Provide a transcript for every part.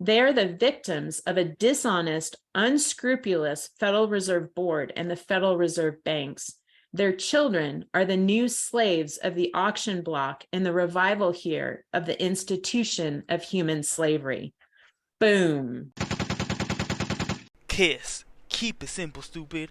They are the victims of a dishonest, unscrupulous Federal Reserve Board and the Federal Reserve banks. Their children are the new slaves of the auction block and the revival here of the institution of human slavery. Boom. Kiss. Keep it simple, stupid.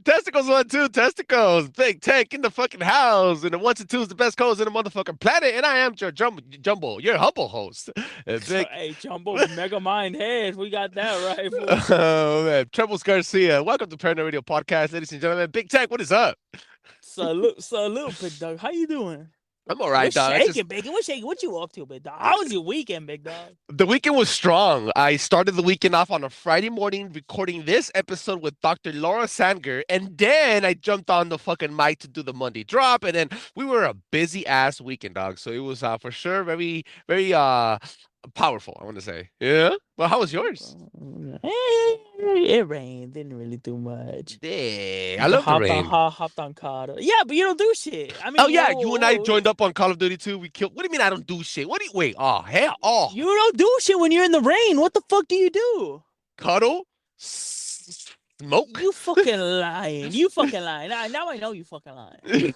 Testicles 1, 2, testicles. Big Tech in the fucking house. And the 1 and 2 is the best host in the motherfucking planet. And I am your Jumbo, your humble host. Hey, Jumbo, Mega Mind Head. We got that right. Oh, man. Trebles Garcia. Welcome to Paranoid Radio Podcast, ladies and gentlemen. Big Tech, what is up? Salute, big dog. How you doing? I'm all right, dog. Shaking, bacon. What's shaking? What you up to, big dog? How was your weekend, big dog? The weekend was strong. I started the weekend off on a Friday morning recording this episode with Dr. Laura Sanger, and then I jumped on the fucking mic to do the Monday drop, and then we were a busy ass weekend, dog. So it was for sure very, very powerful, I want to say. Yeah. Well, how was yours? It rained. Didn't really do much. Yeah, I love the rain. Hopped on COD. Yeah, but you don't do shit. I mean, you and I joined up on Call of Duty 2. We killed. What do you mean I don't do shit? What do you wait? Oh, hell. Oh. You don't do shit when you're in the rain. What the fuck do you do? Cuddle? Smoke? You fucking lying. You fucking lying. Now I know you fucking lying.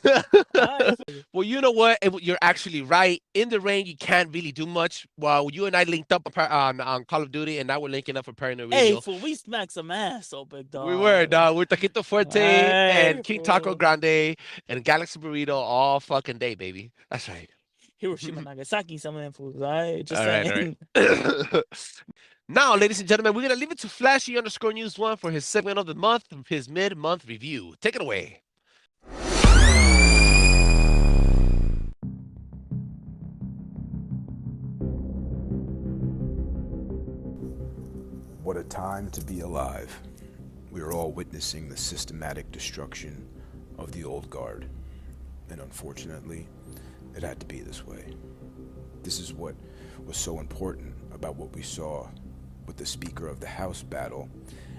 Well, you know what? You're actually right. In the rain, you can't really do much. Well, you and I linked up on Call of Duty, and now we're linking up for Paranoid Radio. Hey, fool, we smacked some ass, big dog. We were, dog. We're Taquito Fuerte and King Taco Grande and Galaxy Burrito all fucking day, baby. That's right. Hiroshima, Nagasaki, some of them fools, all right? Just all saying. Right. Now, ladies and gentlemen, we're going to leave it to Flashy_News1 for his segment of the month, his mid-month review. Take it away. What a time to be alive. We are all witnessing the systematic destruction of the old guard. And unfortunately, it had to be this way. This is what was so important about what we saw with the Speaker of the House battle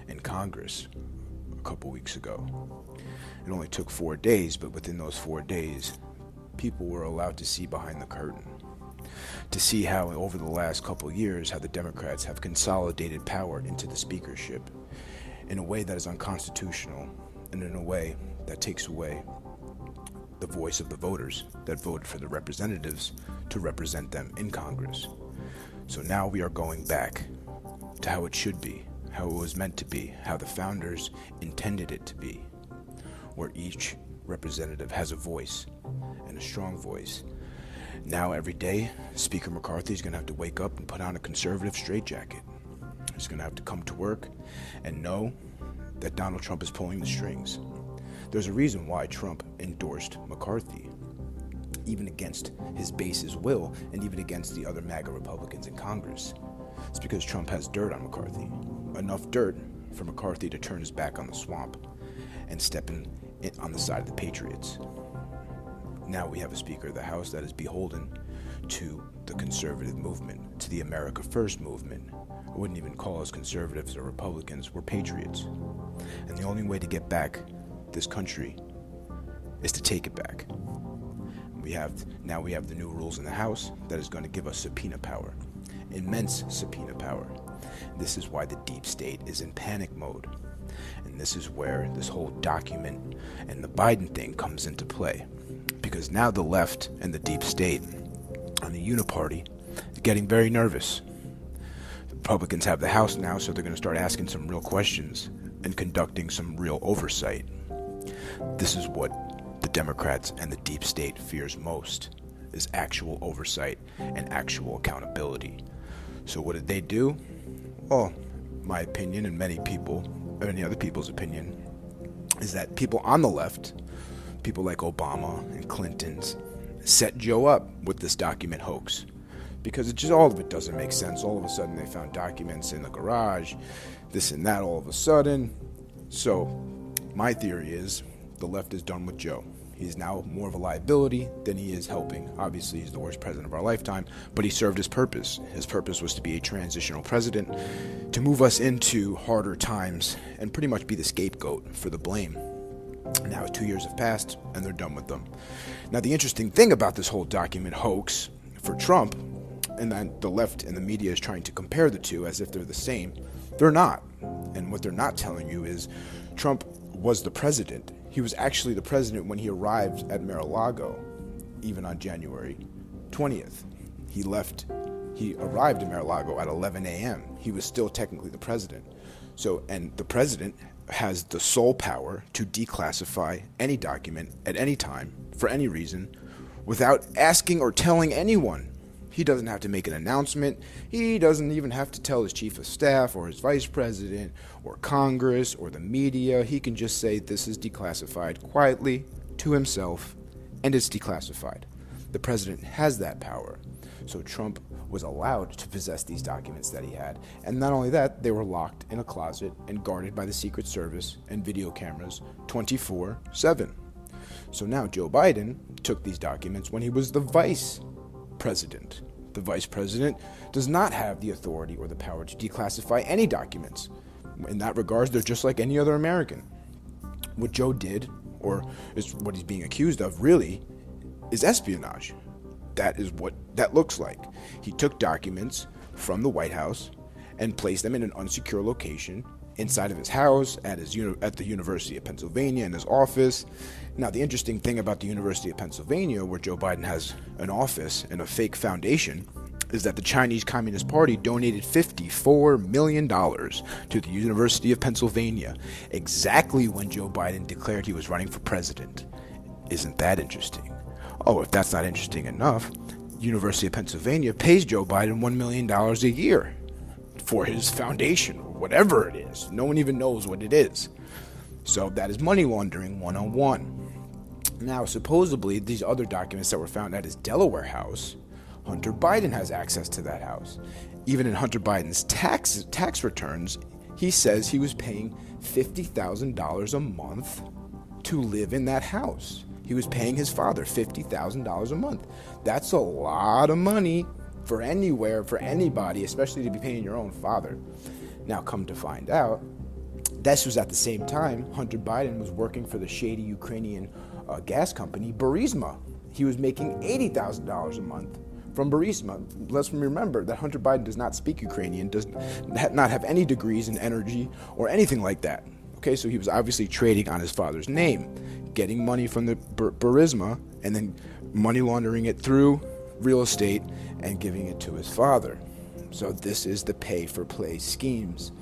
in Congress a couple weeks ago. It only took 4 days, but within those 4 days, people were allowed to see behind the curtain. To see how over the last couple years, how the Democrats have consolidated power into the speakership in a way that is unconstitutional and in a way that takes away the voice of the voters that voted for the representatives to represent them in Congress. So now we are going back to how it should be, how it was meant to be, how the founders intended it to be, where each representative has a voice, and a strong voice. Now every day, Speaker McCarthy is going to have to wake up and put on a conservative straitjacket. He's going to have to come to work and know that Donald Trump is pulling the strings. There's a reason why Trump endorsed McCarthy, even against his base's will, and even against the other MAGA Republicans in Congress. It's because Trump has dirt on McCarthy. Enough dirt for McCarthy to turn his back on the swamp and step in on the side of the patriots. Now we have a Speaker of the House that is beholden to the conservative movement, to the America First movement. I wouldn't even call us conservatives or Republicans, we're patriots. And the only way to get back this country is to take it back. We have the new rules in the House that is going to give us subpoena power, immense subpoena power. This is why the deep state is in panic mode. And this is where this whole document and the Biden thing comes into play. Because now the left and the deep state and the uniparty are getting very nervous. The Republicans have the House now, so they're going to start asking some real questions and conducting some real oversight. This is what the Democrats and the deep state fears most, is actual oversight and actual accountability. So what did they do? Well, my opinion and many other people's opinion is that people on the left, people like Obama and Clinton's set Joe up with this document hoax. Because it just, all of it doesn't make sense. All of a sudden they found documents in the garage, this and that all of a sudden. So my theory is the left is done with Joe. He's now more of a liability than he is helping. Obviously, he's the worst president of our lifetime, but he served his purpose. His purpose was to be a transitional president, to move us into harder times and pretty much be the scapegoat for the blame. Now 2 years have passed and they're done with them. Now the interesting thing about this whole document hoax for Trump, and then the left and the media is trying to compare the two as if they're the same, they're not. And what they're not telling you is Trump was the president. He was actually the president when he arrived at Mar-a-Lago, even on January 20th. He arrived in Mar-a-Lago at 11 a.m. He was still technically the president. So, and the president has the sole power to declassify any document at any time, for any reason, without asking or telling anyone. He doesn't have to make an announcement. He doesn't even have to tell his chief of staff or his vice president or Congress or the media. He can just say this is declassified quietly to himself, and it's declassified. The president has that power. So Trump was allowed to possess these documents that he had. And not only that, they were locked in a closet and guarded by the Secret Service and video cameras 24/7. So now Joe Biden took these documents when he was the vice president. The vice president does not have the authority or the power to declassify any documents. In that regards, they're just like any other American. What Joe did, or is what he's being accused of, really is espionage. That is what that looks like. He took documents from the White House and placed them in an unsecure location inside of his house, at the University of Pennsylvania, in his office. Now, the interesting thing about the University of Pennsylvania, where Joe Biden has an office and a fake foundation, is that the Chinese Communist Party donated $54 million to the University of Pennsylvania, exactly when Joe Biden declared he was running for president. Isn't that interesting? Oh, if that's not interesting enough, University of Pennsylvania pays Joe Biden $1 million a year for his foundation, or whatever it is. No one even knows what it is. So that is money laundering 101. Now, supposedly, these other documents that were found at his Delaware house, Hunter Biden has access to that house. Even in Hunter Biden's tax returns, he says he was paying $50,000 a month to live in that house. He was paying his father $50,000 a month. That's a lot of money for anybody, especially to be paying your own father. Now, come to find out, this was at the same time Hunter Biden was working for the shady Ukrainian gas company, Burisma. He was making $80,000 a month from Burisma. Let's remember that Hunter Biden does not speak Ukrainian, does not have any degrees in energy or anything like that. Okay, so he was obviously trading on his father's name, getting money from the Burisma, and then money laundering it through real estate and giving it to his father. So this is the pay-for-play schemes.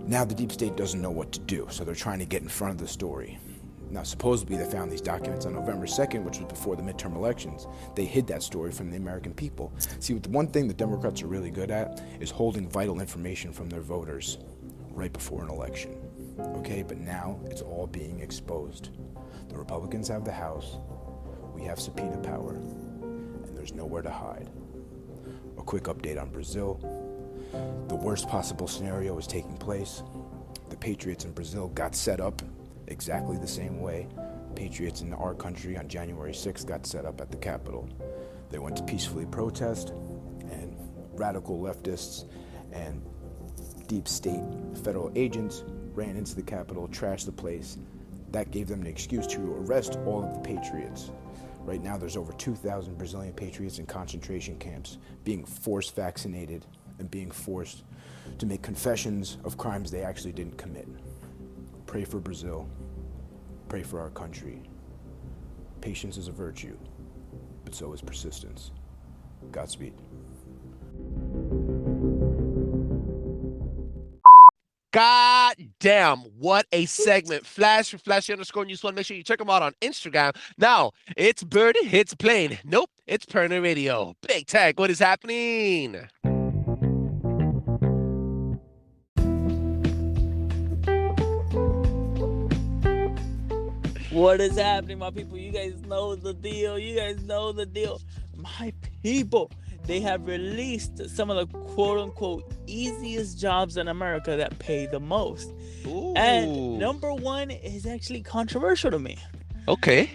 Now the deep state doesn't know what to do, so they're trying to get in front of the story. Now, supposedly they found these documents on November 2nd, which was before the midterm elections. They hid that story from the American people. See, the one thing the Democrats are really good at is holding vital information from their voters right before an election. Okay, but now it's all being exposed. The Republicans have the House, we have subpoena power, and there's nowhere to hide. A quick update on Brazil. The worst possible scenario is taking place. The patriots in Brazil got set up exactly the same way patriots in our country on January 6th got set up at the Capitol. They went to peacefully protest, and radical leftists and deep state federal agents ran into the Capitol, trashed the place. That gave them an excuse to arrest all of the patriots. Right now, there's over 2,000 Brazilian patriots in concentration camps being forced vaccinated and being forced to make confessions of crimes they actually didn't commit. Pray for Brazil. Pray for our country. Patience is a virtue, but so is persistence. Godspeed. God damn, what a segment. Flash for Flashy_News1. Make sure you check them out on Instagram. Now, it's Bird Hits Plane. Nope, it's Perner Radio. Big Tech, what is happening? What is happening, my people? You guys know the deal. You guys know the deal. My people, they have released some of the quote-unquote easiest jobs in America that pay the most. Ooh. And number one is actually controversial to me. Okay.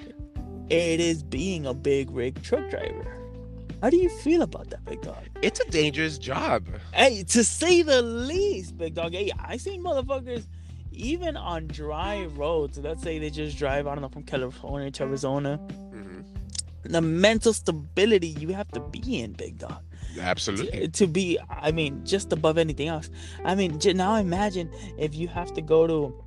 It is being a big rig truck driver. How do you feel about that, big dog? It's a dangerous job. Hey, to say the least, big dog. Hey, I seen motherfuckers even on dry roads. Let's say they just drive, I don't know, from California to Arizona. Mm-hmm. The mental stability you have to be in, big dog. Absolutely. To be, I mean, just above anything else. I mean, now imagine if you have to go to,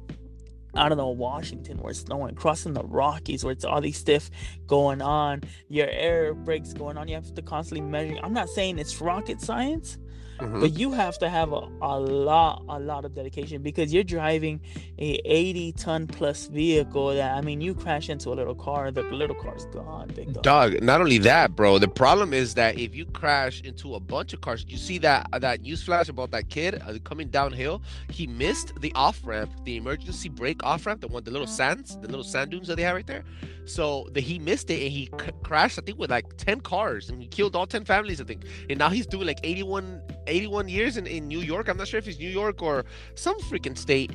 I don't know, Washington, where it's snowing, crossing the Rockies, where it's all these stiff going on, your air brakes going on, you have to constantly measure. I'm not saying it's rocket science, Mm-hmm. but you have to have a lot of dedication, because you're driving a 80-ton plus vehicle that, I mean, you crash into a little car, the little car's gone, big dog. Dog, not only that, bro, the problem is that if you crash into a bunch of cars, you see that news flash about that kid coming downhill. He missed the off ramp, the emergency brake off ramp, the little sand dunes that they have right there. So he missed it, and he crashed, I think, with like 10 cars, and he killed all 10 families, I think. And now he's doing like 81 years in New York. I'm not sure if it's New York or some freaking state.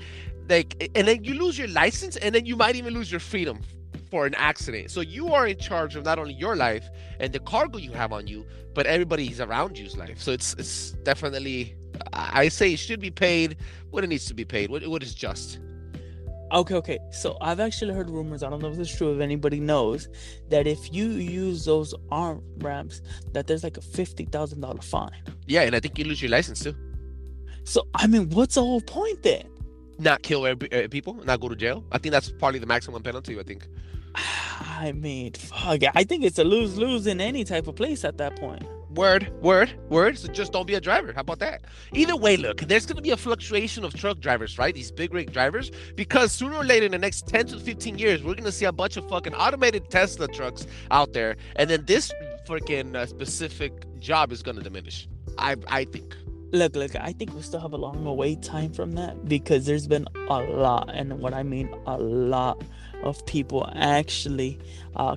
Like, and then you lose your license, and then you might even lose your freedom for an accident. So you are in charge of not only your life and the cargo you have on you, but everybody's around you's life. So it's definitely, I say it should be paid what it needs to be paid, what is just. Okay. So I've actually heard rumors, I don't know if it's true, if anybody knows, that if you use those arm ramps, that there's like a $50,000 fine. Yeah, and I think you lose your license too. So, I mean, what's the whole point then? Not kill people, not go to jail. I think that's probably the maximum penalty, I think. I mean, fuck, I think it's a lose-lose in any type of place at that point. Word. So just don't be a driver. How about that? Either way, look, there's going to be a fluctuation of truck drivers, right? These big rig drivers, because sooner or later in the next 10 to 15 years, we're going to see a bunch of fucking automated Tesla trucks out there. And then this freaking specific job is going to diminish. I think. Look, I think we still have a long wait time from that, because there's been a lot, and what I mean a lot, of people actually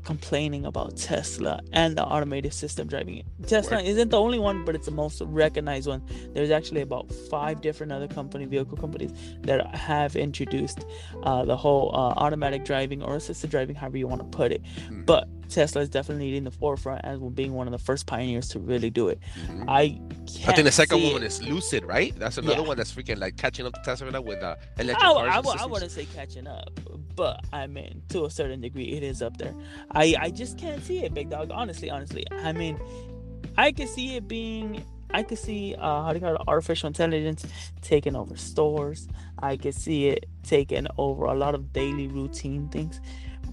complaining about Tesla and the automated system driving it. Tesla isn't the only one, but it's the most recognized one. There's actually about 5 different other vehicle companies that have introduced the whole automatic driving or assisted driving, however you want to put it. But Tesla is definitely leading the forefront as being one of the first pioneers to really do it. I think the second one is Lucid, right? That's another one that's freaking like catching up to Tesla now with electric cars. I wouldn't say catching up, but I mean, to a certain degree, it is up there. I just can't see it, big dog. Honestly. I mean, I could see it being. I could see artificial intelligence taking over stores. I could see it taking over a lot of daily routine things.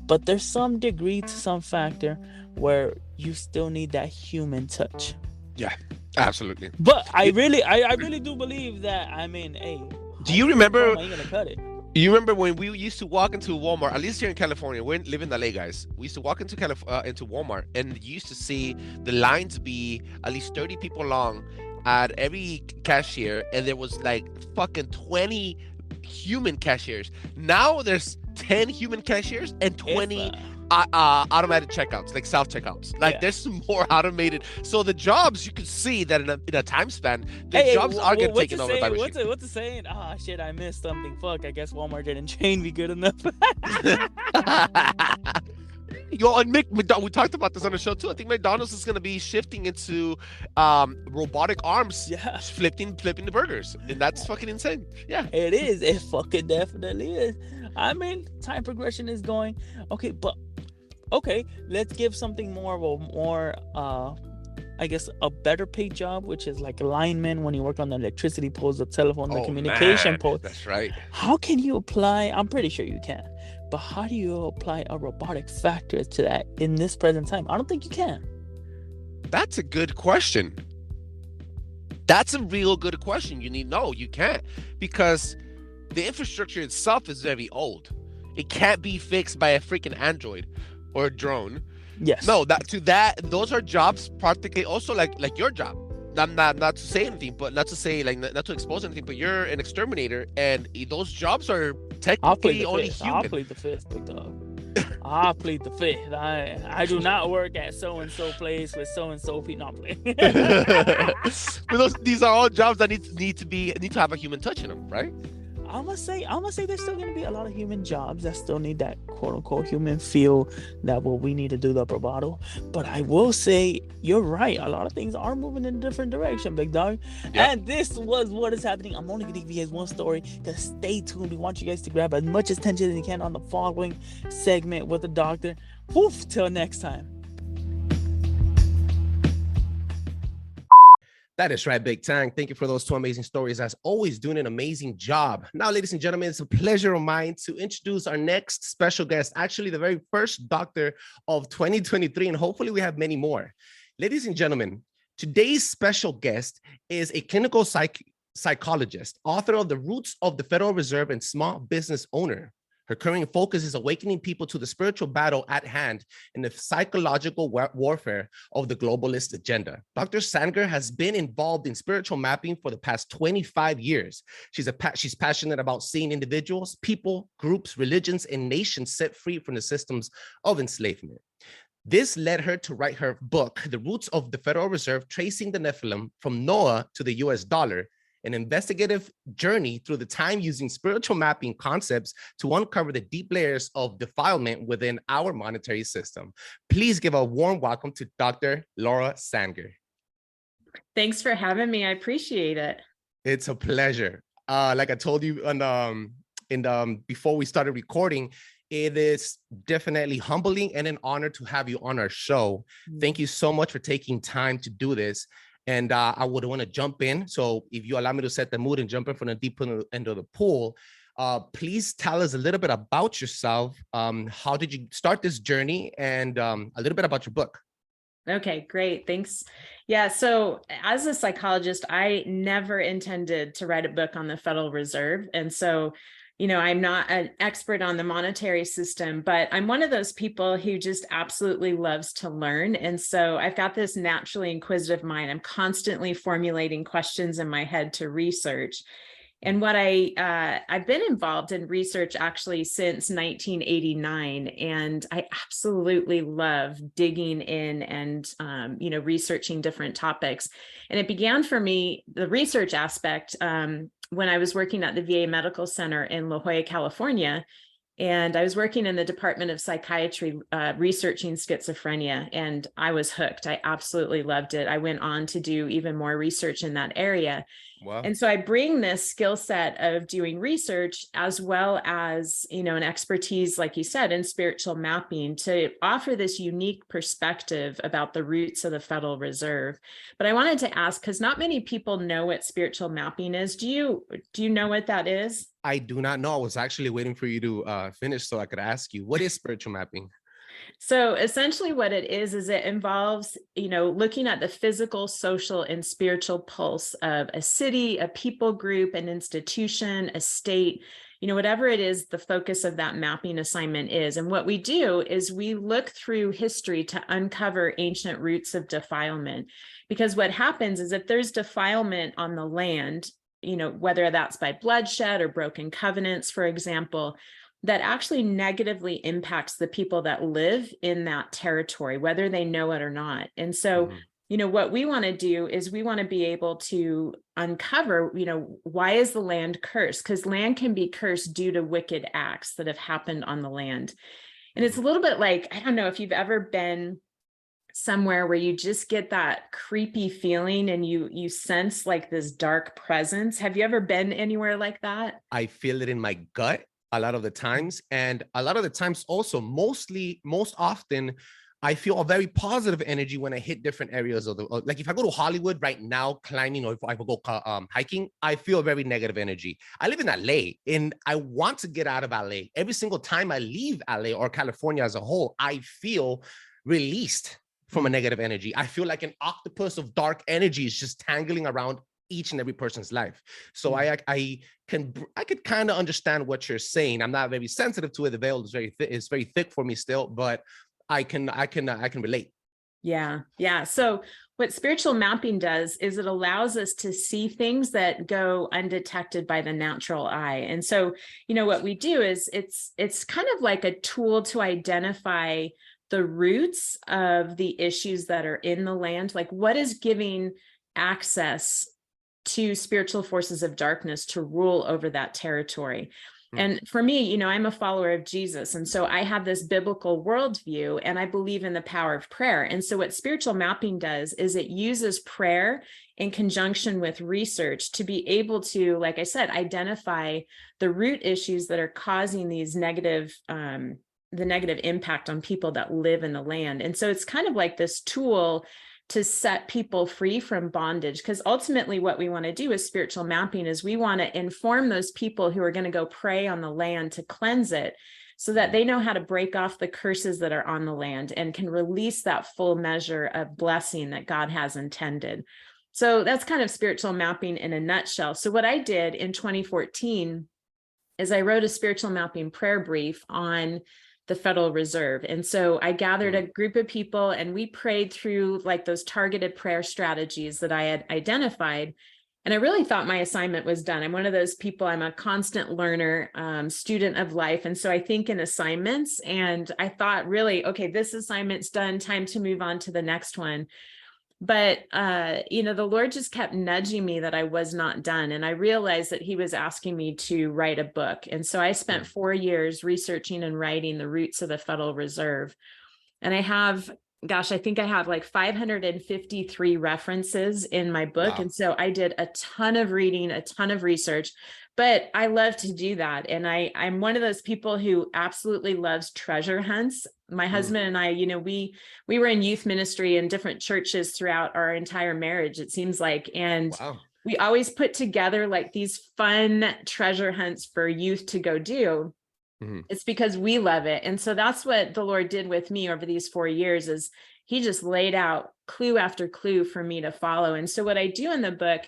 But there's some degree to some factor where you still need that human touch. Yeah, absolutely. But I really do believe that. I mean, hey, do you remember? How are you gonna cut it? You remember when we used to walk into Walmart? At least here in California, we live in LA, guys. We used to walk into Walmart, and you used to see the lines be at least 30 people long at every cashier, and there was like fucking 20 human cashiers. Now there's 10 human cashiers and 20 automatic checkouts, like self checkouts. Like there's some more automated. So the jobs, you could see that in a time span, the jobs are getting taken over by machines. What's the saying? Ah, shit, I missed something. Fuck, I guess Walmart didn't train me good enough. Yo, and McDonald, we talked about this on the show too. I think McDonald's is going to be shifting into robotic arms, flipping the burgers, and that's fucking insane. Yeah, it is. It fucking definitely is. I mean, time progression is going okay, but okay, let's give something more of a I guess a better paid job, which is like lineman when you work on the electricity poles, the telephone, the communication poles. That's right. How can you apply? I'm pretty sure you can. But how do you apply a robotic factor to that in this present time? I don't think you can. That's a good question. That's a real good question. You can't, because the infrastructure itself is very old. It can't be fixed by a freaking android or a drone. Yes. No, those are jobs practically also like your job. Not to say anything, but not to expose anything, but you're an exterminator, and those jobs are technically only human. I'll plead the fifth, big dog. I plead the fifth. I do not work at so and so place with so and so people. Not playing. But these are all jobs that need to have a human touch in them, right? I'm gonna say there's still gonna be a lot of human jobs that still need that quote unquote human feel, that what we need to do the bravado. But I will say you're right. A lot of things are moving in a different direction, big dog. Yep. And this was what is happening. I'm only gonna give you guys one story. Just stay tuned. We want you guys to grab as much attention as you can on the following segment with the doctor. Woof, till next time. That is right, Big Tang. Thank you for those two amazing stories. As always, doing an amazing job. Now, ladies and gentlemen, it's a pleasure of mine to introduce our next special guest, actually the very first doctor of 2023, and hopefully we have many more. Ladies and gentlemen, today's special guest is a clinical psychologist, author of The Roots of the Federal Reserve, and small business owner. Her current focus is awakening people to the spiritual battle at hand in the psychological warfare of the globalist agenda. Dr. Sanger has been involved in spiritual mapping for the past 25 years. She's passionate about seeing individuals, people, groups, religions, and nations set free from the systems of enslavement. This led her to write her book, The Roots of the Federal Reserve, Tracing the Nephilim from Noah to the US Dollar, an investigative journey through the time using spiritual mapping concepts to uncover the deep layers of defilement within our monetary system. Please give a warm welcome to Dr. Laura Sanger. Thanks for having me. I appreciate it. It's a pleasure. Like I told you before we started recording, it is definitely humbling and an honor to have you on our show. Thank you so much for taking time to do this. And I would want to jump in. So if you allow me to set the mood and jump in from the deep end of the pool, please tell us a little bit about yourself. How did you start this journey, and a little bit about your book? Okay, great. Thanks. Yeah. So as a psychologist, I never intended to write a book on the Federal Reserve. And so, I'm not an expert on the monetary system, but I'm one of those people who just absolutely loves to learn. And so I've got this naturally inquisitive mind. I'm constantly formulating questions in my head to research. And what I've been involved in research actually since 1989, and I absolutely love digging in and researching different topics. And it began for me, the research aspect, when I was working at the VA Medical Center in La Jolla, California. And I was working in the Department of Psychiatry, researching schizophrenia, and I was hooked. I absolutely loved it. I went on to do even more research in that area. Wow. And so I bring this skill set of doing research as well as, an expertise, like you said, in spiritual mapping to offer this unique perspective about the roots of the Federal Reserve. But I wanted to ask, because not many people know what spiritual mapping is. Do you know what that is? I do not know. I was actually waiting for you to finish so I could ask you, what is spiritual mapping? So essentially what it is it involves, looking at the physical, social, and spiritual pulse of a city, a people group, an institution, a state, whatever it is, the focus of that mapping assignment is. And what we do is we look through history to uncover ancient roots of defilement. Because what happens is if there's defilement on the land, whether that's by bloodshed or broken covenants, for example, that actually negatively impacts the people that live in that territory, whether they know it or not. And so, what we want to do is we want to be able to uncover, why is the land cursed? Because land can be cursed due to wicked acts that have happened on the land. And it's a little bit like, I don't know if you've ever been somewhere where you just get that creepy feeling and you sense like this dark presence. Have you ever been anywhere like that? I feel it in my gut a lot of the times. And a lot of the times also, most often, I feel a very positive energy when I hit different areas of like if I go to Hollywood right now climbing, or if I go hiking, I feel a very negative energy. I live in LA and I want to get out of LA. Every single time I leave LA or California as a whole, I feel released from a negative energy. I feel like an octopus of dark energy is just tangling around each and every person's life. So I could kind of understand what you're saying. I'm not very sensitive to it. The veil is very thick for me still, but I can relate. Yeah. So what spiritual mapping does is it allows us to see things that go undetected by the natural eye. And so, what we do is it's kind of like a tool to identify the roots of the issues that are in the land, like what is giving access to spiritual forces of darkness to rule over that territory. And for me, I'm a follower of Jesus. And so I have this biblical worldview, and I believe in the power of prayer. And so what spiritual mapping does is it uses prayer in conjunction with research to be able to, like I said, identify the root issues that are causing these negative, the negative impact on people that live in the land. And so it's kind of like this tool to set people free from bondage, because ultimately what we want to do with spiritual mapping is we want to inform those people who are going to go pray on the land to cleanse it, so that they know how to break off the curses that are on the land and can release that full measure of blessing that God has intended. So that's kind of spiritual mapping in a nutshell. So what I did in 2014 is I wrote a spiritual mapping prayer brief on the Federal Reserve. And so I gathered a group of people and we prayed through like those targeted prayer strategies that I had identified. And I really thought my assignment was done. I'm one of those people, I'm a constant learner, student of life. And so I think in assignments, and I thought really, okay, this assignment's done, time to move on to the next one. But, the Lord just kept nudging me that I was not done. And I realized that he was asking me to write a book. And so I spent 4 years researching and writing the roots of the Federal Reserve. And I have, I think I have like 553 references in my book. Wow. And so I did a ton of reading, a ton of research, but I love to do that. And I'm one of those people who absolutely loves treasure hunts. My husband and I, we were in youth ministry in different churches throughout our entire marriage, it seems like. And we always put together like these fun treasure hunts for youth to go do. It's because we love it. And so that's what the Lord did with me over these 4 years, is he just laid out clue after clue for me to follow. And so what I do in the book,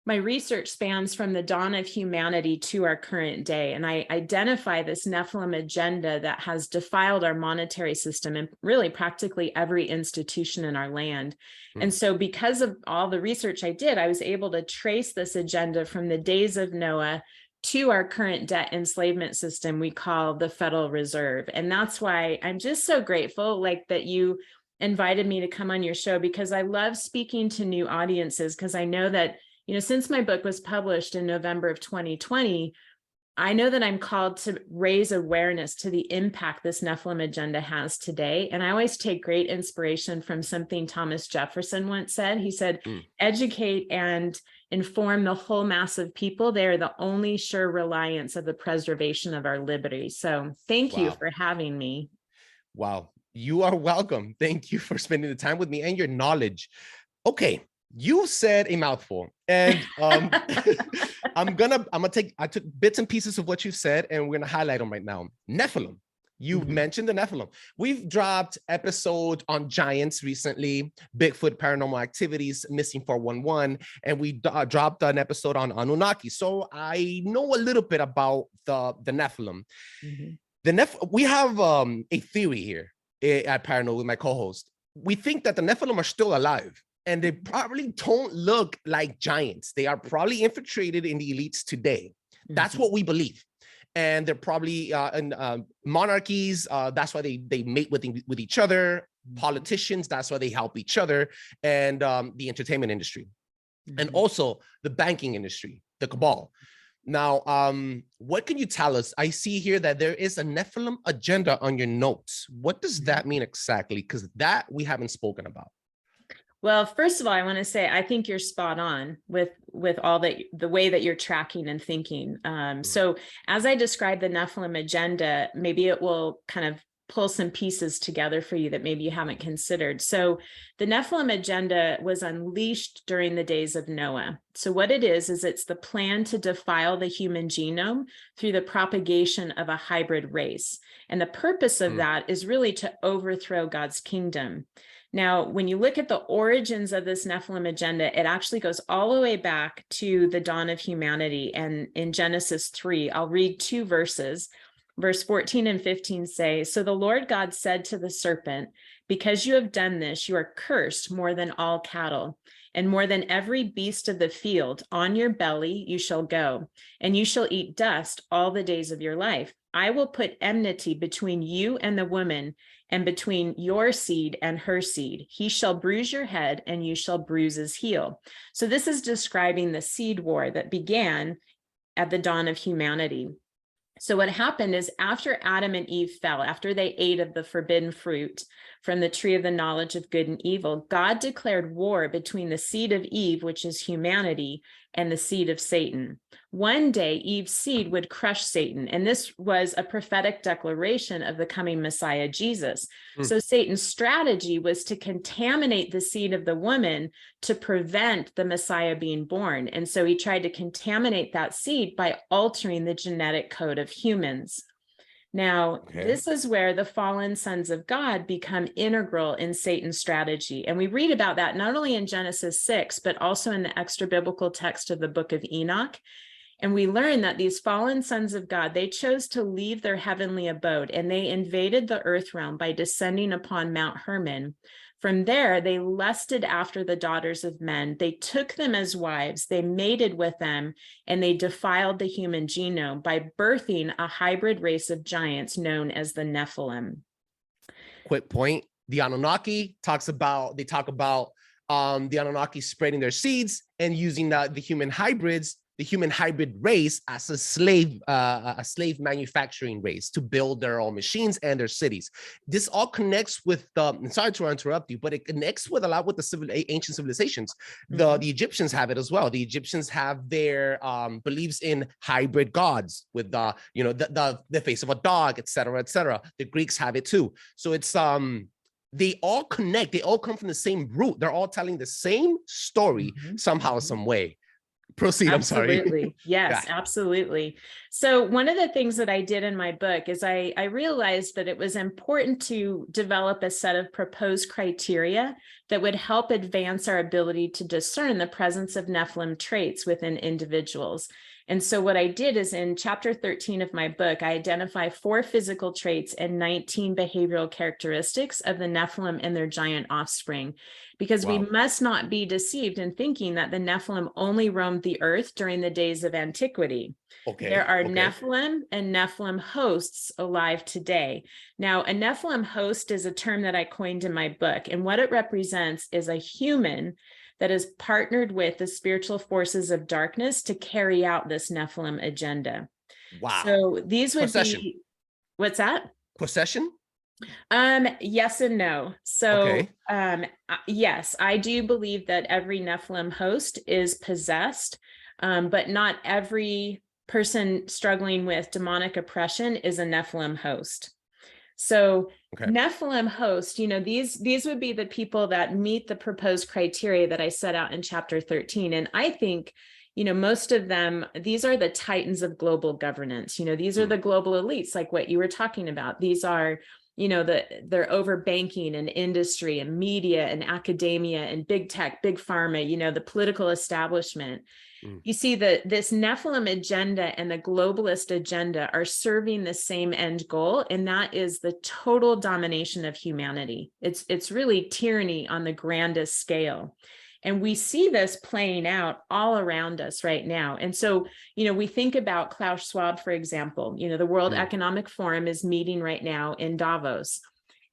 my research spans from the dawn of humanity to our current day. And I identify this Nephilim agenda that has defiled our monetary system and really practically every institution in our land. And so because of all the research I did, I was able to trace this agenda from the days of Noah to our current debt enslavement system we call the Federal Reserve. And that's why I'm just so grateful that you invited me to come on your show, because I love speaking to new audiences, because I know that since my book was published in November of 2020, I know that I'm called to raise awareness to the impact this Nephilim agenda has today. And I always take great inspiration from something Thomas Jefferson once said. He said, educate and inform the whole mass of people. They are the only sure reliance of the preservation of our liberty. So thank you for having me. Wow. You are welcome. Thank you for spending the time with me and your knowledge. Okay. You said a mouthful, and I took bits and pieces of what you said, and we're gonna highlight them right now. Nephilim. You mentioned the Nephilim. We've dropped episode on giants recently, Bigfoot, paranormal activities, missing 411, and we dropped an episode on Anunnaki. So I know a little bit about the Nephilim. We have a theory here at Paranormal with my co-host. We think that the Nephilim are still alive. And they probably don't look like giants. They are probably infiltrated in the elites today. That's what we believe. And they're probably in monarchies. That's why they mate with each other. Politicians, that's why they help each other. And the entertainment industry. And also the banking industry, the cabal. Now, what can you tell us? I see here that there is a Nephilim agenda on your notes. What does that mean exactly? Because that we haven't spoken about. Well, first of all, I want to say I think you're spot on with all the way that you're tracking and thinking. So as I describe the Nephilim agenda, maybe it will kind of pull some pieces together for you that maybe you haven't considered. So the Nephilim agenda was unleashed during the days of Noah. So what it is it's the plan to defile the human genome through the propagation of a hybrid race. And the purpose of that is really to overthrow God's kingdom. Now, when you look at the origins of this Nephilim agenda, it actually goes all the way back to the dawn of humanity. And in Genesis 3, I'll read 2 verses. Verse 14 and 15 say, "So the Lord God said to the serpent, because you have done this, you are cursed more than all cattle, and more than every beast of the field. On your belly you shall go, and you shall eat dust all the days of your life. I will put enmity between you and the woman, and between your seed and her seed. He shall bruise your head, and you shall bruise his heel." So this is describing the seed war that began at the dawn of humanity. So what happened is, after Adam and Eve fell, after they ate of the forbidden fruit from the tree of the knowledge of good and evil, God declared war between the seed of Eve, which is humanity, and the seed of Satan. One day, Eve's seed would crush Satan, and this was a prophetic declaration of the coming Messiah, Jesus. So Satan's strategy was to contaminate the seed of the woman to prevent the Messiah being born. And so he tried to contaminate that seed by altering the genetic code of humans. Now, this is where the fallen sons of God become integral in Satan's strategy. And we read about that not only in Genesis 6, but also in the extra biblical text of the book of Enoch. And we learn that these fallen sons of God, they chose to leave their heavenly abode, and they invaded the earth realm by descending upon Mount Hermon. From there, they lusted after the daughters of men. They took them as wives, they mated with them, and they defiled the human genome by birthing a hybrid race of giants known as the Nephilim. Quick point. The Anunnaki talk about the Anunnaki spreading their seeds and using the human hybrids, the human hybrid race, as a slave manufacturing race to build their own machines and their cities. This all connects with sorry to interrupt you, but it connects with a lot with the ancient civilizations. The Egyptians have it as well. The Egyptians have their beliefs in hybrid gods with the face of a dog, etc., etc. The Greeks have it too. So it's they all connect. They all come from the same root. They're all telling the same story somehow, some way. Proceed. Absolutely. I'm sorry. Yes, yeah. Absolutely. So one of the things that I did in my book is I realized that it was important to develop a set of proposed criteria that would help advance our ability to discern the presence of Nephilim traits within individuals. And so what I did is, in chapter 13 of my book, I identify 4 physical traits and 19 behavioral characteristics of the Nephilim and their giant offspring, because we must not be deceived in thinking that the Nephilim only roamed the earth during the days of antiquity. There are Nephilim and Nephilim hosts alive today. Now, a Nephilim host is a term that I coined in my book, and what it represents is a human that is partnered with the spiritual forces of darkness to carry out this Nephilim agenda. Wow. So these would be, what's that? Possession? Yes and no. So, yes, I do believe that every Nephilim host is possessed, but not every person struggling with demonic oppression is a Nephilim host. So Nephilim host, these would be the people that meet the proposed criteria that I set out in chapter 13. And I think, most of them, these are the titans of global governance. These are the global elites, like what you were talking about. These are, they're over banking and industry and media and academia and big tech, big pharma, the political establishment. You see that this Nephilim agenda and the globalist agenda are serving the same end goal, and that is the total domination of humanity. It's really tyranny on the grandest scale. And we see this playing out all around us right now. And so, we think about Klaus Schwab, for example. The World Economic Forum is meeting right now in Davos.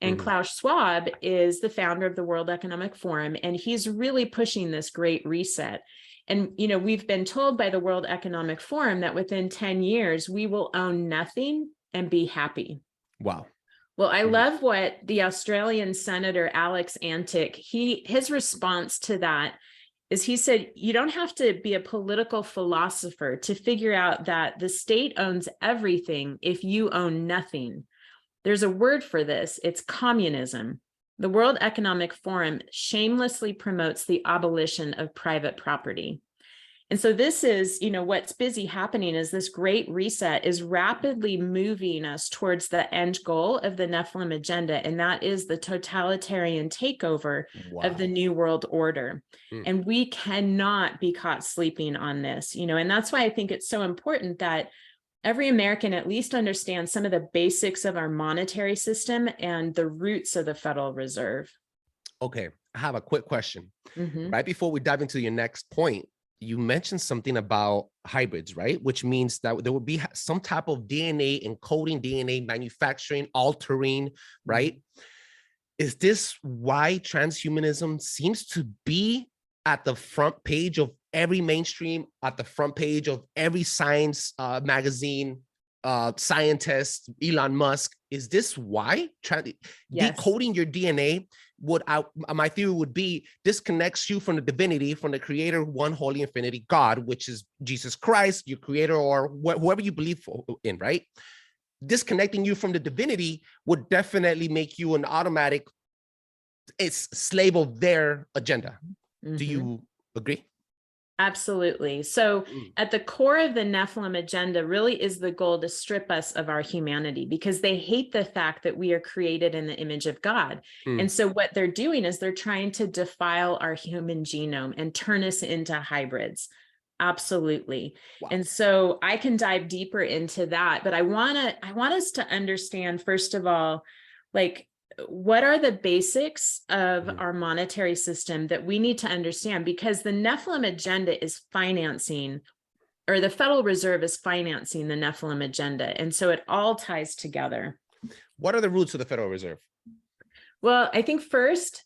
And Klaus Schwab is the founder of the World Economic Forum, and he's really pushing this great reset. And, we've been told by the World Economic Forum that within 10 years, we will own nothing and be happy. Wow. Well, I love what the Australian Senator Alex Antic, his response to that is, he said, you don't have to be a political philosopher to figure out that the state owns everything if you own nothing. There's a word for this. It's communism. The World Economic Forum shamelessly promotes the abolition of private property. And so this is, what's busy happening is this great reset is rapidly moving us towards the end goal of the Nephilim agenda, and that is the totalitarian takeover of the New World Order. And we cannot be caught sleeping on this, and that's why I think it's so important that every American at least understands some of the basics of our monetary system and the roots of the Federal Reserve. Okay, I have a quick question. Mhm. Right before we dive into your next point, you mentioned something about hybrids, right? Which means that there would be some type of DNA encoding, DNA manufacturing, altering, right? Is this why transhumanism seems to be at the front page of every mainstream, at the front page of every science magazine, scientist, Elon Musk? Is this why? Yes. Decoding your DNA, my theory would be, disconnects you from the divinity, from the creator, one holy infinity God, which is Jesus Christ, your creator, or whoever you believe in, right? Disconnecting you from the divinity would definitely make you an automatic slave of their agenda. Mhm. Do you agree? Absolutely. So at the core of the Nephilim agenda really is the goal to strip us of our humanity, because they hate the fact that we are created in the image of God. And so what they're doing is they're trying to defile our human genome and turn us into hybrids. Absolutely. Wow. And so I can dive deeper into that, but I want us to understand, first of all, like, what are the basics of our monetary system that we need to understand? Because the Nephilim agenda is financing, or the Federal Reserve is financing the Nephilim agenda. And so it all ties together. What are the roots of the Federal Reserve? Well, I think first,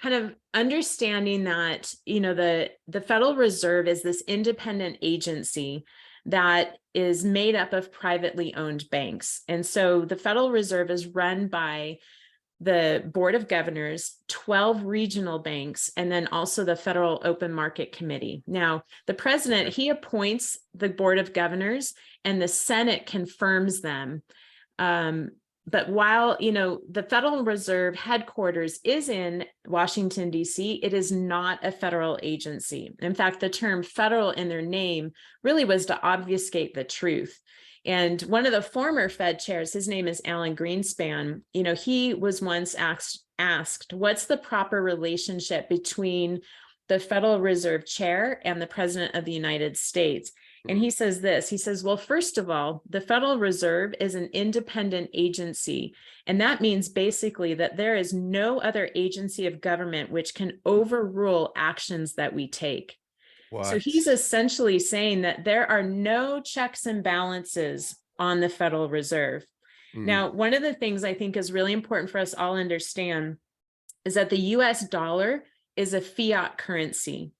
kind of understanding that, the Federal Reserve is this independent agency that is made up of privately owned banks. And so the Federal Reserve is run by the Board of Governors, 12 regional banks, and then also the Federal Open Market Committee. Now, the president, he appoints the Board of Governors, and the Senate confirms them. But while, the Federal Reserve headquarters is in Washington, D.C., it is not a federal agency. In fact, the term federal in their name really was to obfuscate the truth. And one of the former Fed chairs, his name is Alan Greenspan, he was once asked, what's the proper relationship between the Federal Reserve chair and the President of the United States? And he says this, he says, well, first of all, the Federal Reserve is an independent agency. And that means basically that there is no other agency of government which can overrule actions that we take. So he's essentially saying that there are no checks and balances on the Federal Reserve. Now, one of the things I think is really important for us all to understand is that the US dollar is a fiat currency.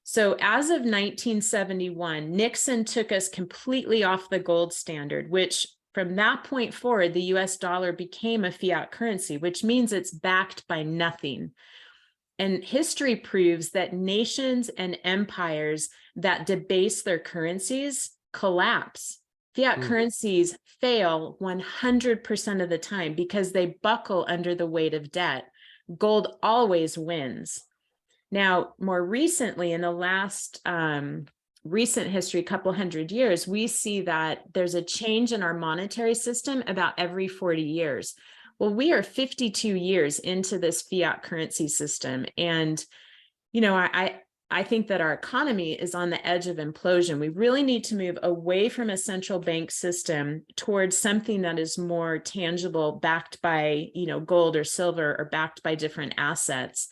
So as of 1971, Nixon took us completely off the gold standard, which from that point forward, the US dollar became a fiat currency, which means it's backed by nothing. And history proves that nations and empires that debase their currencies collapse. Fiat currencies fail 100% of the time because they buckle under the weight of debt. Gold always wins. Now, more recently, in the last recent history, couple hundred years, we see that there's a change in our monetary system about every 40 years. Well, we are 52 years into this fiat currency system. And, I think that our economy is on the edge of implosion. We really need to move away from a central bank system towards something that is more tangible, backed by, gold or silver, or backed by different assets.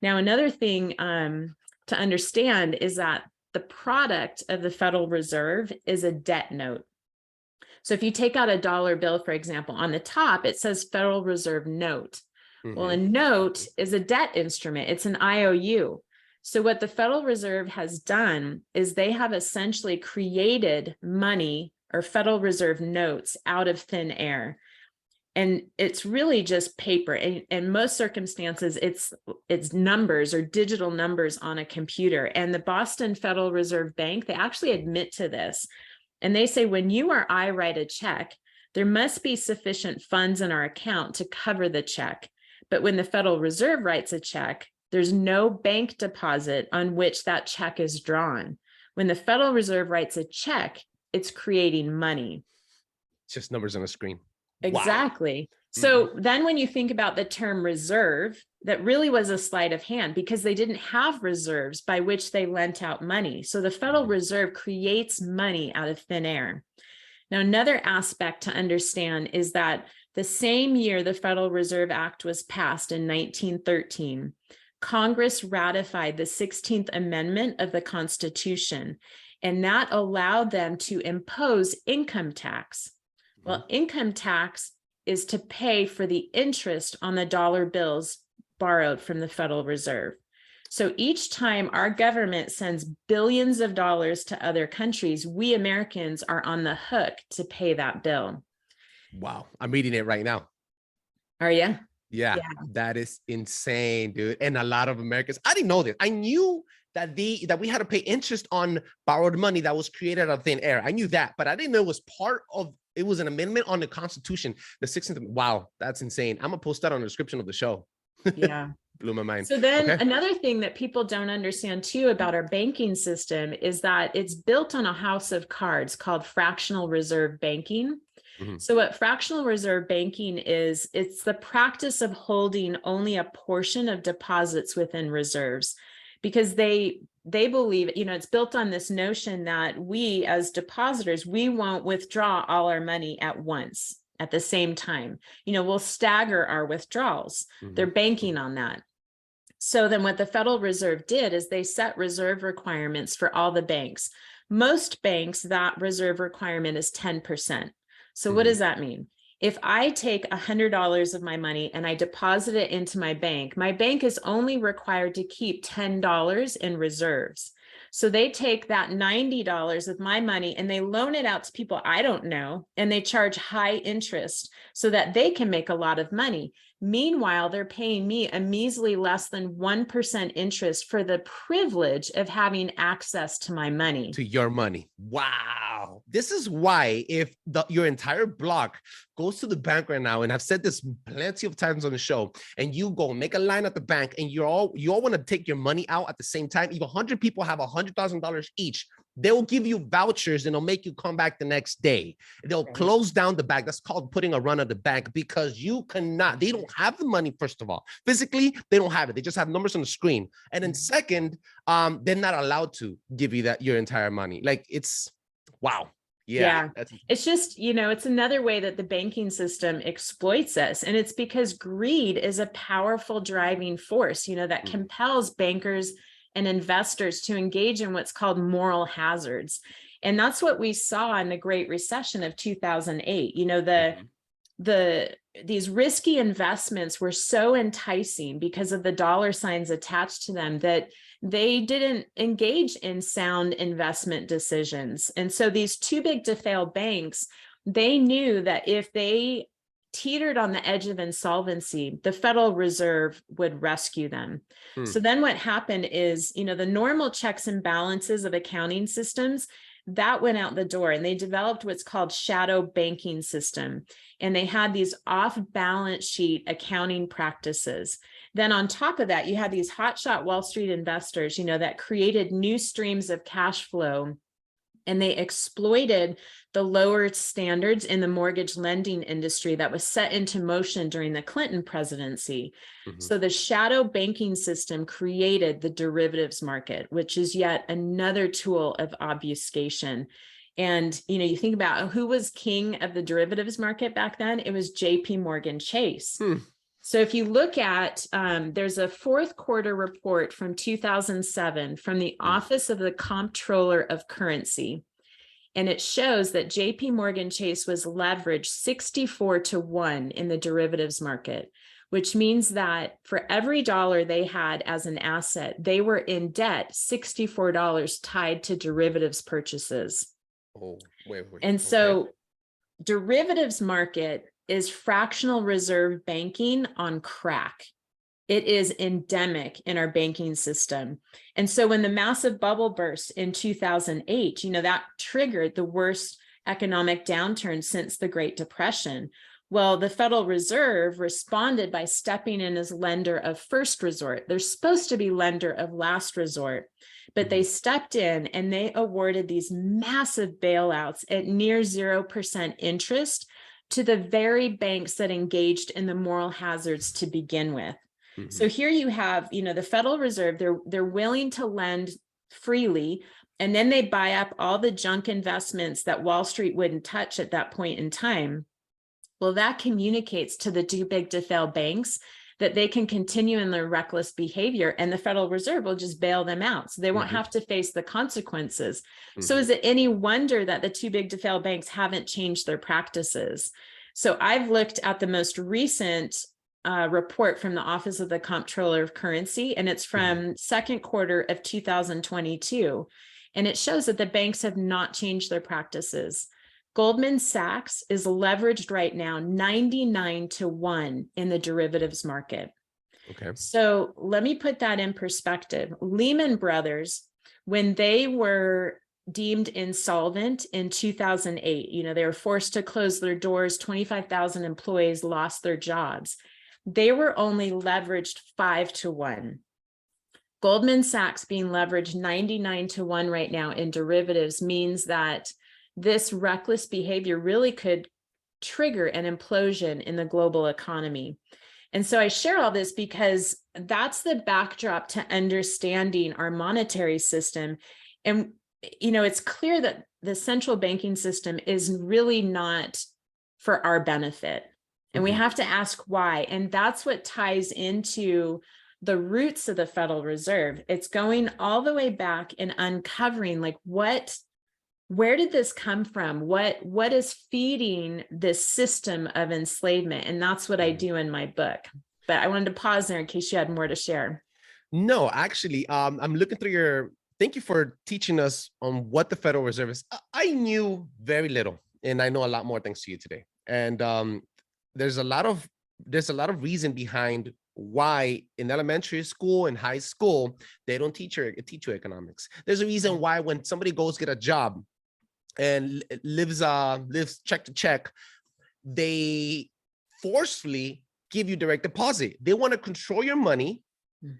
Now, another thing to understand is that the product of the Federal Reserve is a debt note. So if you take out a dollar bill, for example, on the top, it says Federal Reserve note. Well, a note is a debt instrument. It's an IOU. So what the Federal Reserve has done is they have essentially created money or Federal Reserve notes out of thin air. And it's really just paper. In most circumstances, it's numbers or digital numbers on a computer. And the Boston Federal Reserve Bank, they actually admit to this. And they say, when you or I write a check, there must be sufficient funds in our account to cover the check. But when the Federal Reserve writes a check, there's no bank deposit on which that check is drawn. When the Federal Reserve writes a check, it's creating money. It's just numbers on a screen. Exactly. Wow. So then when you think about the term reserve, that really was a sleight of hand because they didn't have reserves by which they lent out money. So the Federal Reserve creates money out of thin air. Now, another aspect to understand is that the same year the Federal Reserve Act was passed in 1913, Congress ratified the 16th Amendment of the Constitution, and that allowed them to impose income tax. Well, income tax is to pay for the interest on the dollar bills borrowed from the Federal Reserve. So each time our government sends billions of dollars to other countries, we Americans are on the hook to pay that bill. Wow. I'm reading it right now. Are you? Yeah, that is insane, dude. And a lot of Americans, I didn't know this. I knew that we had to pay interest on borrowed money that was created out of thin air. I knew that, but I didn't know it was it was an amendment on the Constitution, the 16th. Wow, that's insane. I'm gonna post that on the description of the show. Yeah. Blew my mind. So then another thing that people don't understand too about our banking system is that it's built on a house of cards called fractional reserve banking. So what fractional reserve banking is, it's the practice of holding only a portion of deposits within reserves, because they believe, it's built on this notion that we as depositors, we won't withdraw all our money at once at the same time. We'll stagger our withdrawals. They're banking on that. So then what the Federal Reserve did is they set reserve requirements for all the banks. Most banks, that reserve requirement is 10%. So what does that mean? If I take $100 of my money and I deposit it into my bank is only required to keep $10 in reserves. So they take that $90 of my money and they loan it out to people I don't know, and they charge high interest so that they can make a lot of money. Meanwhile, they're paying me a measly less than 1% interest for the privilege of having access to my money. To your money. Wow. This is why if your entire block goes to the bank right now, and I've said this plenty of times on the show, and you go make a line at the bank and you all want to take your money out at the same time. If 100 people have $100,000 each, they will give you vouchers and they'll make you come back the next day. They'll close down the bank. That's called putting a run at the bank, because you cannot, they don't have the money. First of all, physically, they don't have it. They just have numbers on the screen. And then second, they're not allowed to give you your entire money. Like, it's wow. Yeah. It's just, it's another way that the banking system exploits us. And it's because greed is a powerful driving force, that compels bankers and investors to engage in what's called moral hazards. And that's what we saw in the Great Recession of 2008. These risky investments were so enticing because of the dollar signs attached to them that they didn't engage in sound investment decisions. And so these too big to fail banks, they knew that if they teetered on the edge of insolvency, the Federal Reserve would rescue them. So then what happened is, the normal checks and balances of accounting systems, that went out the door, and they developed what's called shadow banking system. And they had these off balance sheet accounting practices. Then on top of that, you had these hotshot Wall Street investors, that created new streams of cash flow, and they exploited the lower standards in the mortgage lending industry that was set into motion during the Clinton presidency. So the shadow banking system created the derivatives market, which is yet another tool of obfuscation. And, you think about who was king of the derivatives market back then, it was JP Morgan Chase. So if you look at, there's a fourth quarter report from 2007 from the Office of the Comptroller of Currency. And it shows that JP Morgan Chase was leveraged 64-1 in the derivatives market, which means that for every dollar they had as an asset, they were in debt $64 tied to derivatives purchases. Oh, wait. And so derivatives market is fractional reserve banking on crack. It is endemic in our banking system. And so when the massive bubble burst in 2008, that triggered the worst economic downturn since the Great Depression. Well, the Federal Reserve responded by stepping in as lender of first resort. They're supposed to be lender of last resort, but they stepped in and they awarded these massive bailouts at near 0% interest to the very banks that engaged in the moral hazards to begin with. So here you have, the Federal Reserve, they're willing to lend freely And then they buy up all the junk investments that Wall Street wouldn't touch at that point in time. Well, that communicates to the too big to fail banks that they can continue in their reckless behavior, and the Federal Reserve will just bail them out. So they won't have to face the consequences. So is it any wonder that the too big to fail banks haven't changed their practices? So I've looked at the most recent report from the Office of the Comptroller of Currency, and it's from second quarter of 2022. And it shows that the banks have not changed their practices. Goldman Sachs is leveraged right now 99-1 in the derivatives market. Okay. So let me put that in perspective. Lehman Brothers, when they were deemed insolvent in 2008, they were forced to close their doors, 25,000 employees lost their jobs. They were only leveraged 5-1. Goldman Sachs being leveraged 99-1 right now in derivatives means that this reckless behavior really could trigger an implosion in the global economy. And so I share all this because that's the backdrop to understanding our monetary system. And, it's clear that the central banking system is really not for our benefit. And we have to ask why. And that's what ties into the roots of the Federal Reserve. It's going all the way back and uncovering where did this come from? What is feeding this system of enslavement? And that's what I do in my book. But I wanted to pause there in case you had more to share. No, actually, I'm looking through thank you for teaching us on what the Federal Reserve is. I knew very little, and I know a lot more thanks to you today. And there's a lot of reason behind why in elementary school and high school, they don't teach you economics. There's a reason why when somebody goes get a job and lives check to check, they forcefully give you direct deposit. They want to control your money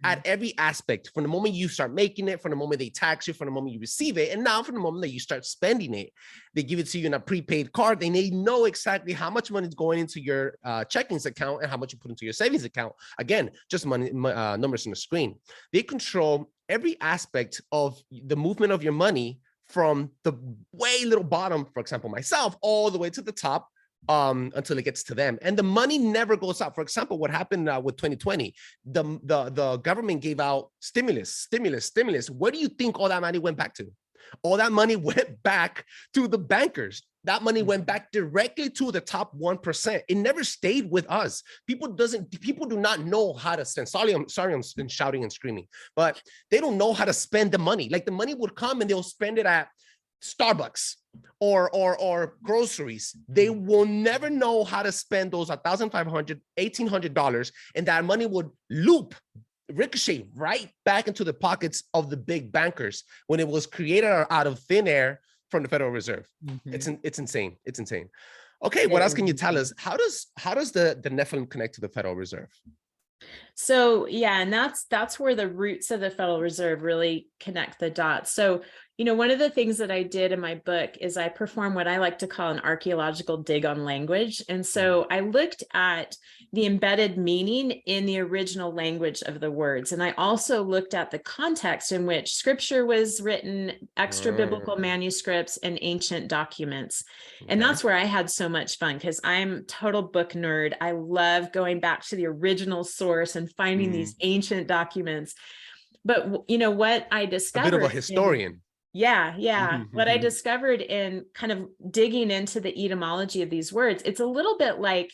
at every aspect, from the moment you start making it, from the moment they tax you, from the moment you receive it, and now from the moment that you start spending it. They give it to you in a prepaid card, and they know exactly how much money is going into your checkings account and how much you put into your savings account. Again, just money numbers on the screen. They control every aspect of the movement of your money from the way little bottom, for example, myself, all the way to the top, until it gets to them. And the money never goes out. For example, what happened with 2020, the government gave out stimulus. Where do you think all that money went back to? All that money went back to the bankers. That money went back directly to the top 1%. It never stayed with us. People do not know how to spend. Sorry, I'm shouting and screaming, but they don't know how to spend the money. Like the money would come and they'll spend it at Starbucks or groceries. They will never know how to spend those $1,500, $1,800, and that money would ricochet right back into the pockets of the big bankers when it was created out of thin air from the Federal Reserve. It's insane. It's insane. Okay, what else can you tell us? How does the Nephilim connect to the Federal Reserve? So yeah, and that's where the roots of the Federal Reserve really connect the dots. So, one of the things that I did in my book is I performed what I like to call an archaeological dig on language. And so I looked at the embedded meaning in the original language of the words. And I also looked at the context in which scripture was written, extra biblical manuscripts, and ancient documents. And that's where I had so much fun because I'm total book nerd. I love going back to the original source and finding these ancient documents. But what I discovered— a bit of a historian. Yeah. What I discovered in kind of digging into the etymology of these words, it's a little bit like,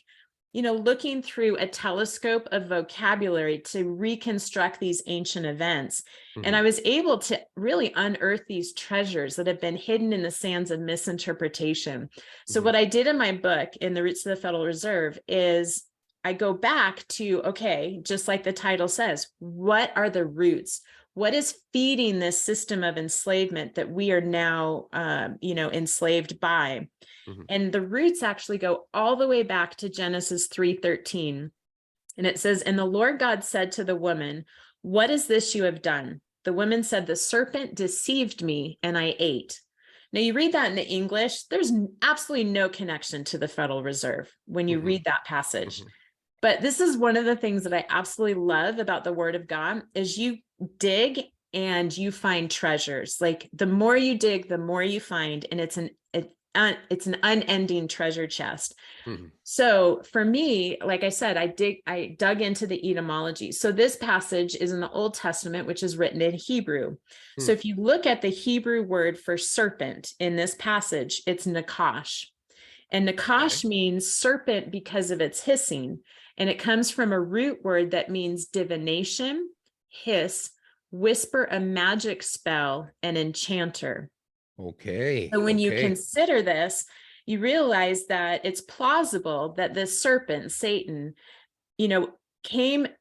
looking through a telescope of vocabulary to reconstruct these ancient events. And I was able to really unearth these treasures that have been hidden in the sands of misinterpretation. So what I did in my book, In the Roots of the Federal Reserve, is I go back to, okay, just like the title says, what are the roots? What is feeding this system of enslavement that we are now, enslaved by? And the roots actually go all the way back to Genesis 3:13. And it says, "And the Lord God said to the woman, 'What is this you have done?' The woman said, 'The serpent deceived me and I ate.'" Now you read that in the English, there's absolutely no connection to the Federal Reserve when you read that passage. But this is one of the things that I absolutely love about the Word of God is you dig and you find treasures. Like the more you dig, the more you find, and it's an unending treasure chest. Mhm. So for me, like I said, I dug into the etymology. So this passage is in the Old Testament, which is written in Hebrew. So if you look at the Hebrew word for serpent in this passage, it's nakash. And nakash means serpent because of its hissing. And it comes from a root word that means divination, hiss, whisper a magic spell, and enchanter. Okay. So when you okay. consider this, you realize that it's plausible that this serpent, Satan,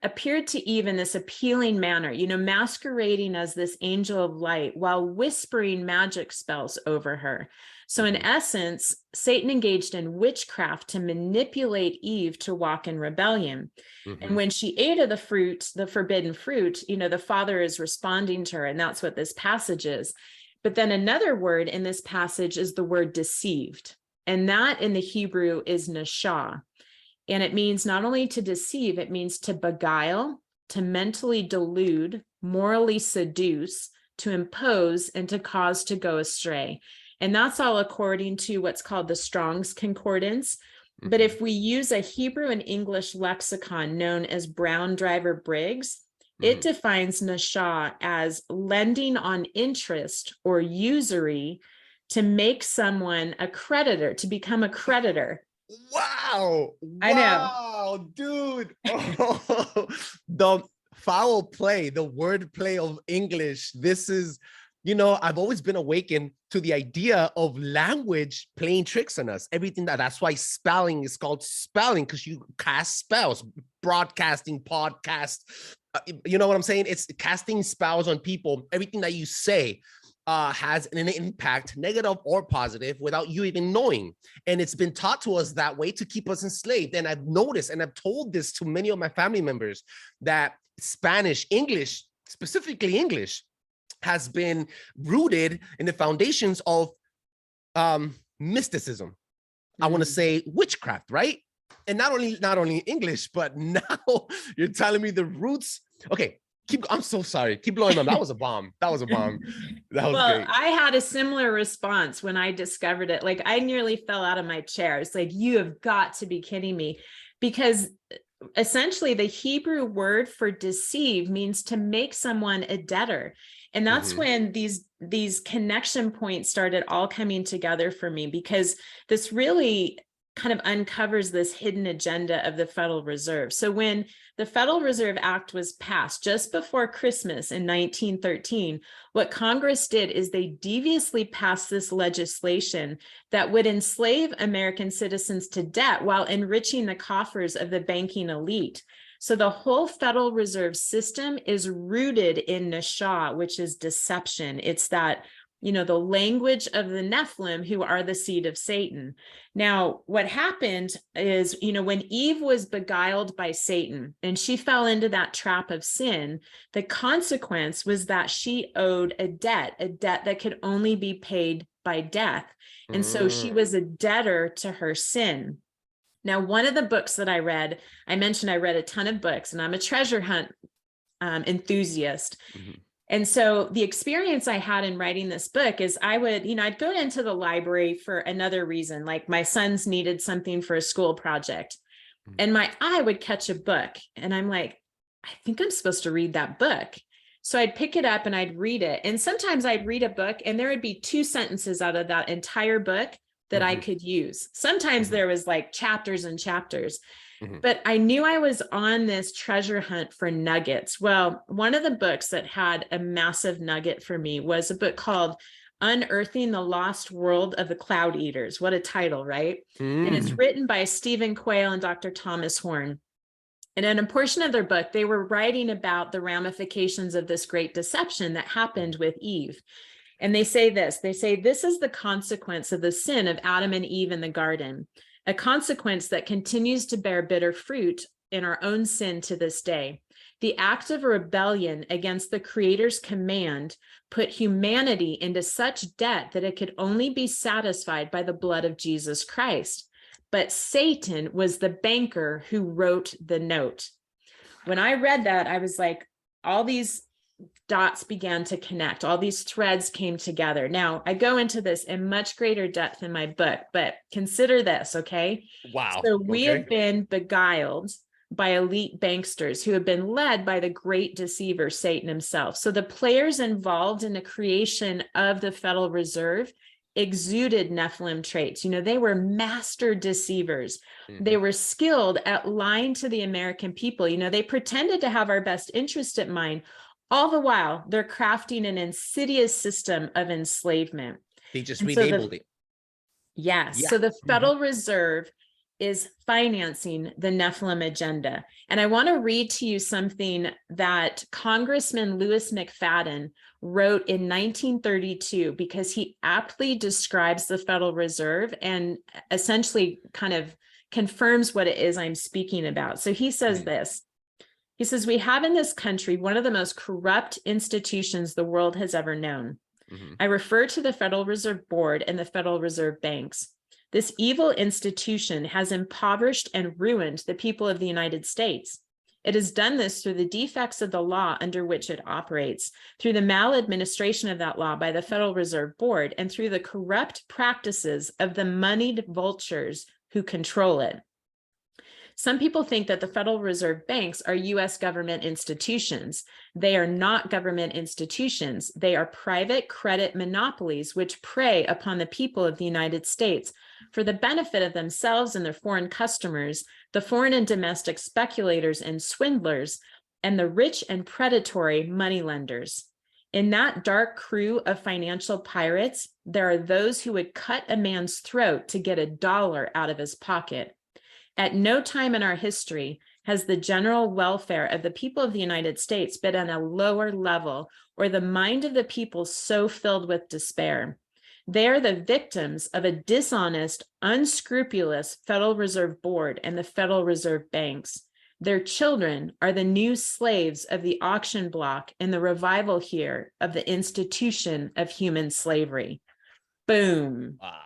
appeared to Eve in this appealing manner, masquerading as this angel of light while whispering magic spells over her. So in essence, Satan engaged in witchcraft to manipulate Eve to walk in rebellion. And when she ate of the fruit, the forbidden fruit, the Father is responding to her, and that's what this passage is. But then another word in this passage is the word deceived. And that in the Hebrew is nashah. And it means not only to deceive, it means to beguile, to mentally delude, morally seduce, to impose, and to cause to go astray. And that's all according to what's called the Strong's Concordance. But if we use a Hebrew and English lexicon known as Brown Driver Briggs, it defines nashah as lending on interest or usury to make someone a creditor, to become a creditor. Wow. I know. Wow, dude. Oh, the foul play, the word play of English. This is, I've always been awakened to the idea of language playing tricks on us. That's why spelling is called spelling, because you cast spells, broadcasting, podcast. You know what I'm saying? It's casting spells on people. Everything that you say has an impact, negative or positive, without you even knowing. And it's been taught to us that way to keep us enslaved. And I've noticed, and I've told this to many of my family members, that Spanish, English, specifically English, has been rooted in the foundations of mysticism. I want to say witchcraft, right? And not only English, but now you're telling me the roots. Okay, I'm so sorry. Keep blowing on. That was a bomb. That was great. I had a similar response when I discovered it. Like I nearly fell out of my chair. It's like, you have got to be kidding me. Because essentially the Hebrew word for deceive means to make someone a debtor. And that's when these connection points started all coming together for me, because this really kind of uncovers this hidden agenda of the Federal Reserve. So when the Federal Reserve Act was passed just before Christmas in 1913, what Congress did is they deviously passed this legislation that would enslave American citizens to debt while enriching the coffers of the banking elite. So the whole Federal Reserve system is rooted in nashah, which is deception. It's that, the language of the Nephilim, who are the seed of Satan. Now, what happened is, when Eve was beguiled by Satan and she fell into that trap of sin, the consequence was that she owed a debt that could only be paid by death. And so she was a debtor to her sin. Now, one of the books that I read, I mentioned I read a ton of books, and I'm a treasure hunt enthusiast. And so the experience I had in writing this book is I'd go into the library for another reason, like my sons needed something for a school project, and my eye would catch a book, and I'm like, I think I'm supposed to read that book. So I'd pick it up and I'd read it. And sometimes I'd read a book and there would be 2 sentences out of that entire book that I could use. Sometimes there was like chapters and chapters. But I knew I was on this treasure hunt for nuggets. Well, one of the books that had a massive nugget for me was a book called Unearthing the Lost World of the Cloud Eaters. What a title, right? And it's written by Stephen Quayle and Dr. Thomas Horn. And in a portion of their book, they were writing about the ramifications of this great deception that happened with Eve. And they say this is the consequence of the sin of Adam and Eve in the garden, a consequence that continues to bear bitter fruit in our own sin to this day. The act of rebellion against the Creator's command put humanity into such debt that it could only be satisfied by the blood of Jesus Christ. But Satan was the banker who wrote the note. When I read that, I was like, all these dots began to connect. All these threads came together. Now, I go into this in much greater depth in my book, but consider this, okay? Wow. So we Okay. have been beguiled by elite banksters who have been led by the great deceiver, Satan himself. So the players involved in the creation of the Federal Reserve exuded Nephilim traits. You know, they were master deceivers. They were skilled at lying to the American people. You know, they pretended to have our best interest at mind. All the while, they're crafting an insidious system of enslavement. They just And so relabeled it. Yes. Yeah. So the Federal Reserve is financing the Nephilim agenda. And I want to read to you something that Congressman Louis McFadden wrote in 1932, because he aptly describes the Federal Reserve and essentially kind of confirms what it is I'm speaking about. So he says this. He says, "We have in this country one of the most corrupt institutions the world has ever known. I refer to the Federal Reserve Board and the Federal Reserve banks. This evil institution has impoverished and ruined the people of the United States. It has done this through the defects of the law under which it operates, through the maladministration of that law by the Federal Reserve Board, and through the corrupt practices of the moneyed vultures who control it. Some people think that the Federal Reserve banks are U.S. government institutions. They are not government institutions. They are private credit monopolies which prey upon the people of the United States for the benefit of themselves and their foreign customers, the foreign and domestic speculators and swindlers, and the rich and predatory moneylenders. In that dark crew of financial pirates, there are those who would cut a man's throat to get $1 out of his pocket. At no time in our history has the general welfare of the people of the United States been on a lower level, or the mind of the people so filled with despair. They are the victims of a dishonest, unscrupulous Federal Reserve Board and the Federal Reserve banks. Their children are the new slaves of the auction block and the revival here of the institution of human slavery." Boom. Wow.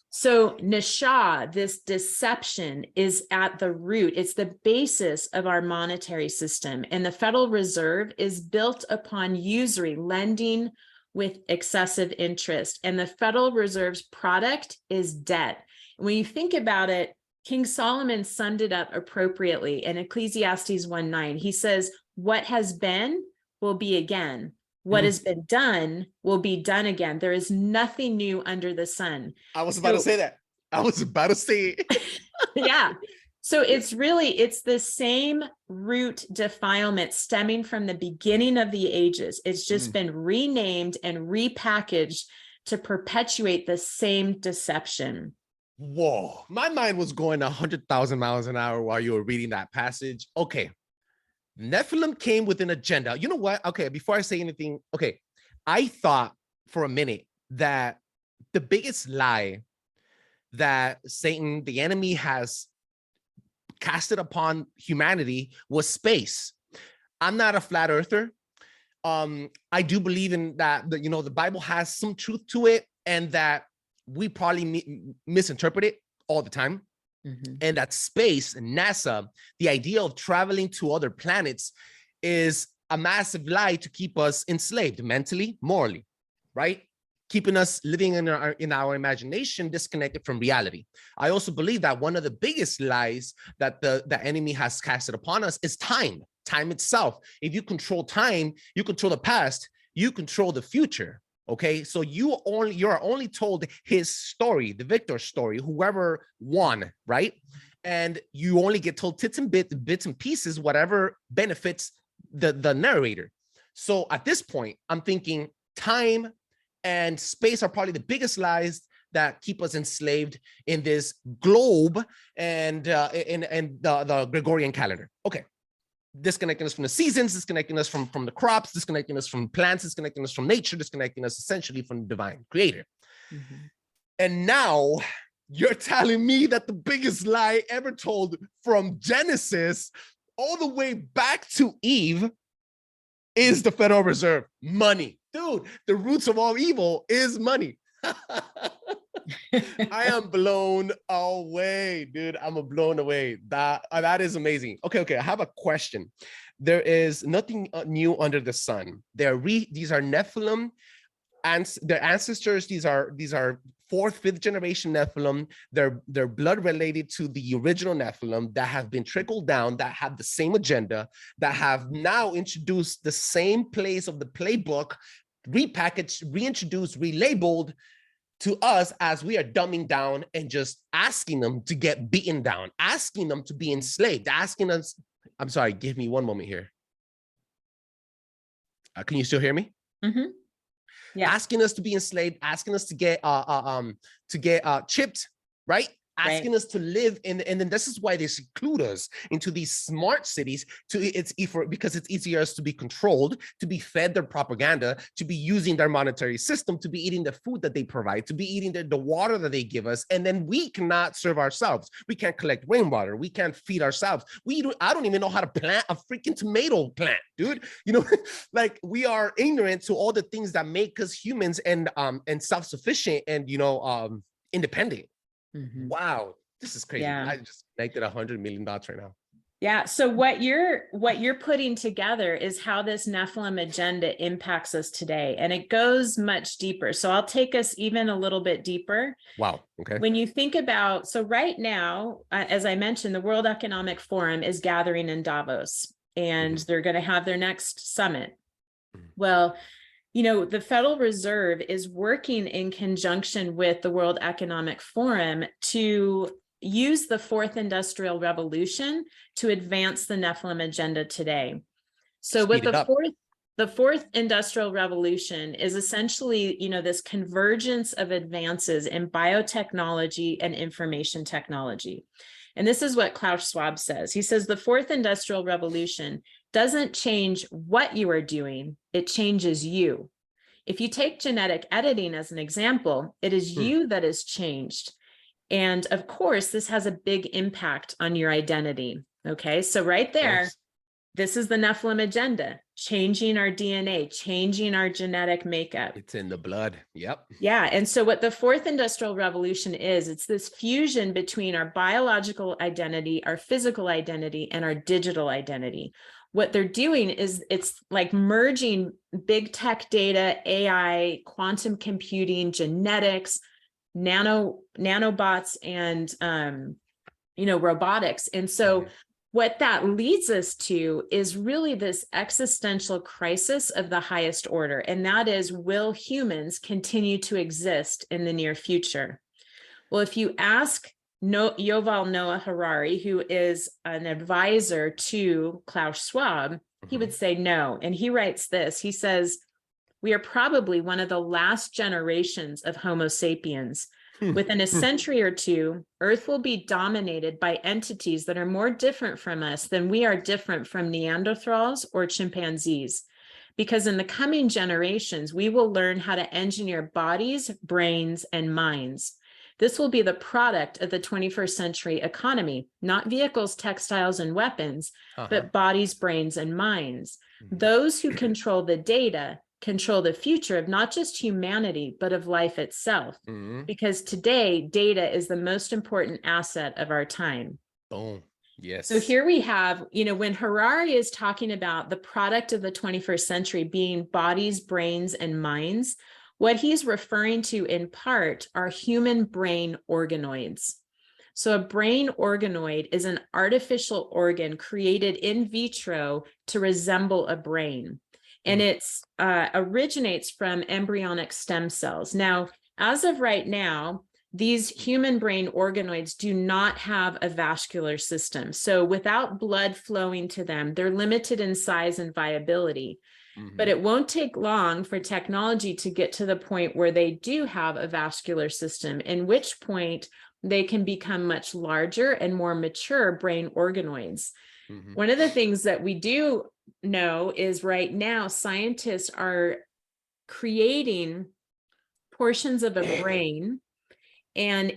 So Nisha, this deception, is at the root. It's the basis of our monetary system. And the Federal Reserve is built upon usury, lending with excessive interest. And the Federal Reserve's product is debt. When you think about it, King Solomon summed it up appropriately in Ecclesiastes 1:9. He says, "What has been will be again. What has been done will be done again. There is nothing new under the sun." I was about to say that. I was about to say it. Yeah. So it's the same root defilement stemming from the beginning of the ages. It's just been renamed and repackaged to perpetuate the same deception. Whoa. My mind was going 100,000 miles an hour while you were reading that passage. Okay. Nephilim came with an agenda. You know what? Okay, before I say anything, okay, I thought for a minute that the biggest lie that Satan, the enemy, has casted upon humanity was space. I'm not a flat earther. I do believe in that, the Bible has some truth to it, and that we probably misinterpret it all the time. And that space and NASA, the idea of traveling to other planets, is a massive lie to keep us enslaved mentally, morally, right? Keeping us living in our imagination, disconnected from reality. I also believe that one of the biggest lies that the enemy has casted upon us is time itself. If you control time, you control the past, you control the future. Okay, so you are only told his story, the victor's story, whoever won, right? And you only get told bits and pieces, whatever benefits the narrator. So at this point, I'm thinking time and space are probably the biggest lies that keep us enslaved in this globe and the Gregorian calendar. Okay. Disconnecting us from the seasons, disconnecting us from the crops, disconnecting us from plants, disconnecting us from nature, disconnecting us essentially from the divine creator. And now you're telling me that the biggest lie ever told from Genesis all the way back to Eve is the Federal Reserve. Money. Dude, the roots of all evil is money. I am blown away, dude. I'm blown away. That is amazing. Okay. I have a question. there is nothing new under the sun. These are Nephilim, and their ancestors. These are fourth, fifth generation Nephilim. They're blood related to the original Nephilim that have been trickled down, that have the same agenda, that have now introduced the same place of the playbook, repackaged, reintroduced, relabeled to us as we are dumbing down and just asking them to get beaten down, asking them to be enslaved, asking us. I'm sorry, give me one moment here. Can you still hear me? Mm-hmm. Yeah. Asking us to be enslaved, asking us to get chipped, right? Asking Right. us to live in, and then this is why they seclude us into these smart cities. Because it's easier us to be controlled, to be fed their propaganda, to be using their monetary system, to be eating the food that they provide, to be eating the water that they give us, and then we cannot serve ourselves. We can't collect rainwater. We can't feed ourselves. I don't even know how to plant a freaking tomato plant, dude. You know, like we are ignorant to all the things that make us humans and self-sufficient and independent. Mhm. Wow, this is crazy. Yeah. I just connected $100 million right now. Yeah. So what you're putting together is how this Nephilim agenda impacts us today. And it goes much deeper. So I'll take us even a little bit deeper. Wow. Okay. When you think about, so right now, as I mentioned, the World Economic Forum is gathering in Davos, and they're going to have their next summit. Well, the Federal Reserve is working in conjunction with the World Economic Forum to use the fourth industrial revolution to advance the Nephilim agenda today. So with the fourth industrial revolution is essentially, this convergence of advances in biotechnology and information technology. And this is what Klaus Schwab says. He says the fourth industrial revolution doesn't change what you are doing, it changes you. If you take genetic editing as an example, it is you that is changed. And of course, this has a big impact on your identity. Okay, so right there, this is the Nephilim agenda, changing our DNA, changing our genetic makeup. It's in the blood. Yep. Yeah. And so what the fourth industrial revolution is, it's this fusion between our biological identity, our physical identity, and our digital identity. What they're doing is it's like merging big tech data, AI, quantum computing, genetics, nanobots, and robotics. And so what that leads us to is really this existential crisis of the highest order. And that is, will humans continue to exist in the near future? Well, if you ask Yuval Noah Harari, who is an advisor to Klaus Schwab, he would say no. And he writes this, he says, we are probably one of the last generations of Homo sapiens. Within a century or two, Earth will be dominated by entities that are more different from us than we are different from Neanderthals or chimpanzees. Because in the coming generations, we will learn how to engineer bodies, brains, and minds. This will be the product of the 21st century economy, not vehicles, textiles, and weapons, but bodies, brains, and minds. Those who control the data control the future of not just humanity, but of life itself. Because today, data is the most important asset of our time. Boom. Yes. So here we have, when Harari is talking about the product of the 21st century being bodies, brains, and minds, what he's referring to in part are human brain organoids. So a brain organoid is an artificial organ created in vitro to resemble a brain. And it originates from embryonic stem cells. Now, as of right now, these human brain organoids do not have a vascular system. So without blood flowing to them, they're limited in size and viability. But it won't take long for technology to get to the point where they do have a vascular system, in which point they can become much larger and more mature brain organoids. One of the things that we do know is right now scientists are creating portions of a brain and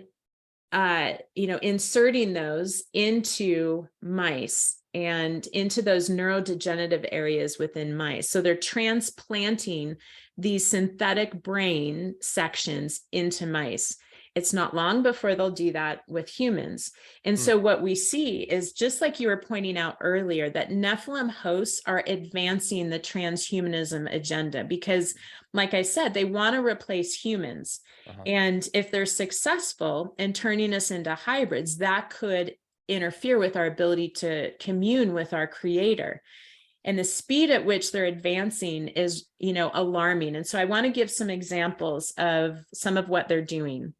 inserting those into mice and into those neurodegenerative areas within mice. So they're transplanting these synthetic brain sections into mice. It's not long before they'll do that with humans. And so what we see is, just like you were pointing out earlier, that Nephilim hosts are advancing the transhumanism agenda because, like I said, they want to replace humans. And if they're successful in turning us into hybrids, that could interfere with our ability to commune with our creator. And the speed at which they're advancing is, alarming. And so I want to give some examples of some of what they're doing.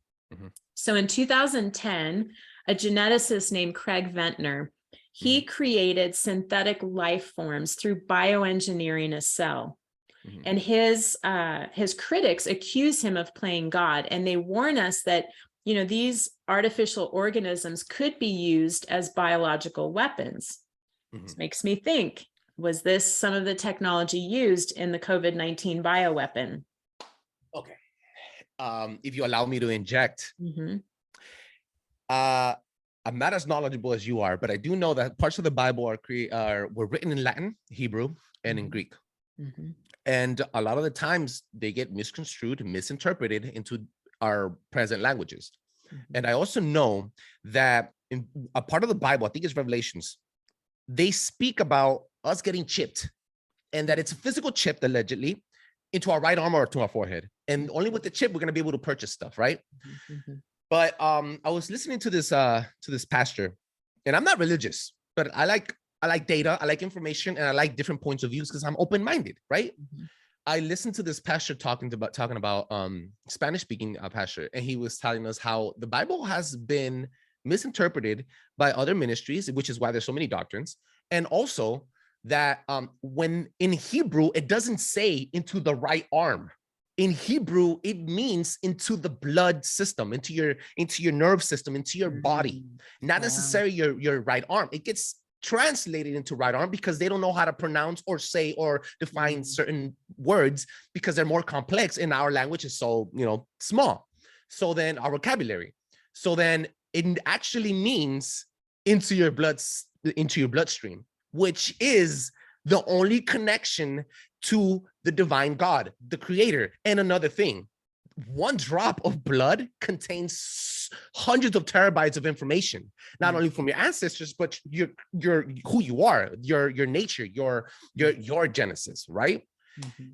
So in 2010, a geneticist named Craig Ventnor, he created synthetic life forms through bioengineering a cell. And his critics accuse him of playing God, and they warn us that these artificial organisms could be used as biological weapons. This makes me think, was this some of the technology used in the COVID-19 bioweapon? Okay. If you allow me to inject, I'm not as knowledgeable as you are, but I do know that parts of the Bible were written in Latin, Hebrew, and in Greek. And a lot of the times they get misconstrued, misinterpreted into our present languages. And I also know that in a part of the Bible, I think it's Revelations, they speak about us getting chipped, and that it's a physical chip, allegedly, into our right arm or to our forehead. And only with the chip, we're going to be able to purchase stuff, right? But I was listening to this pastor, and I'm not religious, but I like data, I like information, and I like different points of views because I'm open-minded, right? I listened to this pastor talking about Spanish-speaking pastor, and he was telling us how the Bible has been misinterpreted by other ministries, which is why there's so many doctrines, and also that when in Hebrew it doesn't say into the right arm. In Hebrew, it means into the blood system, into your nerve system, into your body, not necessarily your right arm. It gets translated into right arm because they don't know how to pronounce or say or define certain words because they're more complex, and our language is so small. So then our vocabulary. So then it actually means into your bloodstream, which is the only connection to the divine God, the creator. And another thing, one drop of blood contains hundreds of terabytes of information, not only from your ancestors, but your who you are, your nature, your genesis, right?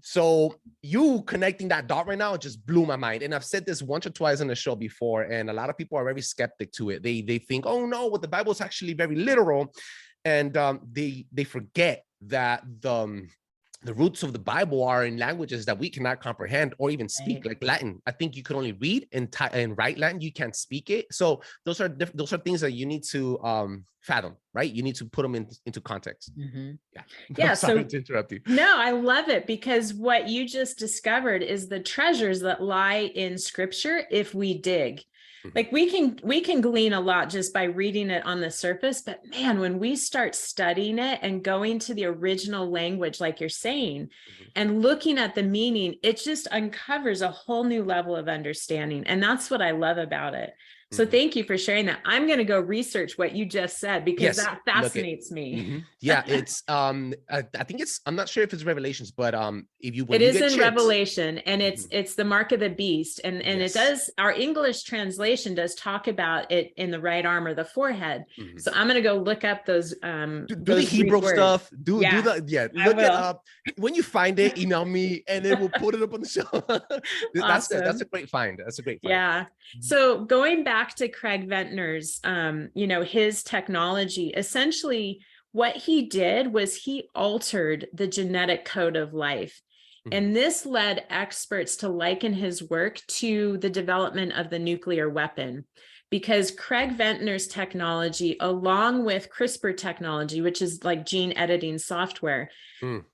So you connecting that dot right now just blew my mind. And I've said this once or twice on the show before, and a lot of people are very skeptic to it. They think, oh no, what the Bible is actually very literal. And they forget that the roots of the Bible are in languages that we cannot comprehend or even speak, like Latin. I think you can only read and write Latin. You can't speak it. So those are things that you need to fathom, right? You need to put them into context. Yeah. Sorry to interrupt you. No, I love it, because what you just discovered is the treasures that lie in Scripture if we dig. Like we can glean a lot just by reading it on the surface, but man, when we start studying it and going to the original language, like you're saying, and looking at the meaning, it just uncovers a whole new level of understanding. And that's what I love about it. So thank you for sharing that. I'm going to go research what you just said, because that fascinates me. Yeah, it's I think I'm not sure if it's Revelations, but if you it is in Revelation, and it's the mark of the beast, and it does, our English translation does talk about it in the right arm or the forehead. So I'm going to go look up those do the Hebrew stuff. Look it up. When you find it, email me and then we'll put it up on the show. That's a great find. Yeah. So going back to Craig Ventnor's, his technology, essentially what he did was he altered the genetic code of life. And this led experts to liken his work to the development of the nuclear weapon, because Craig Ventnor's technology, along with CRISPR technology, which is like gene editing software,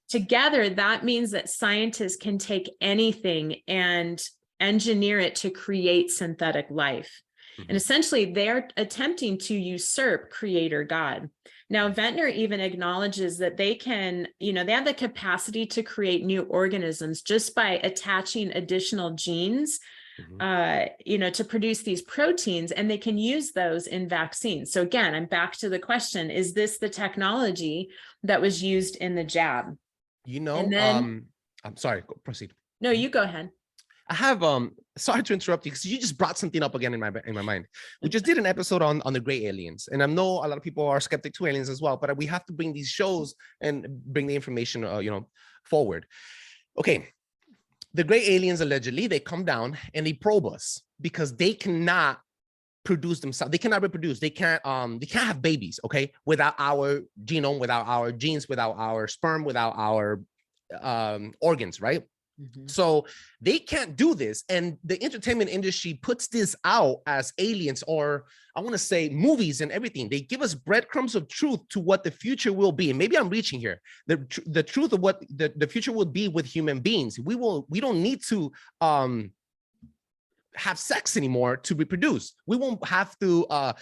together, that means that scientists can take anything and engineer it to create synthetic life. And essentially, they're attempting to usurp Creator God. Now, Ventnor even acknowledges that they can, they have the capacity to create new organisms just by attaching additional genes, to produce these proteins, and they can use those in vaccines. So again, I'm back to the question, is this the technology that was used in the jab? I'm sorry, proceed. No, you go ahead. I have sorry to interrupt you because you just brought something up again in my mind. We just did an episode on the gray aliens, and I know a lot of people are skeptic to aliens as well, but we have to bring these shows and bring the information forward. Okay, the gray aliens, allegedly they come down and they probe us because they cannot produce themselves. They cannot reproduce. They can't have babies, okay, without our genome, without our genes, without our sperm, without our organs, right? So they can't do this. And the entertainment industry puts this out as aliens, or I want to say movies and everything. They give us breadcrumbs of truth to what the future will be. And maybe I'm reaching here. The truth of what the future will be with human beings. We don't need to have sex anymore to reproduce. We won't have to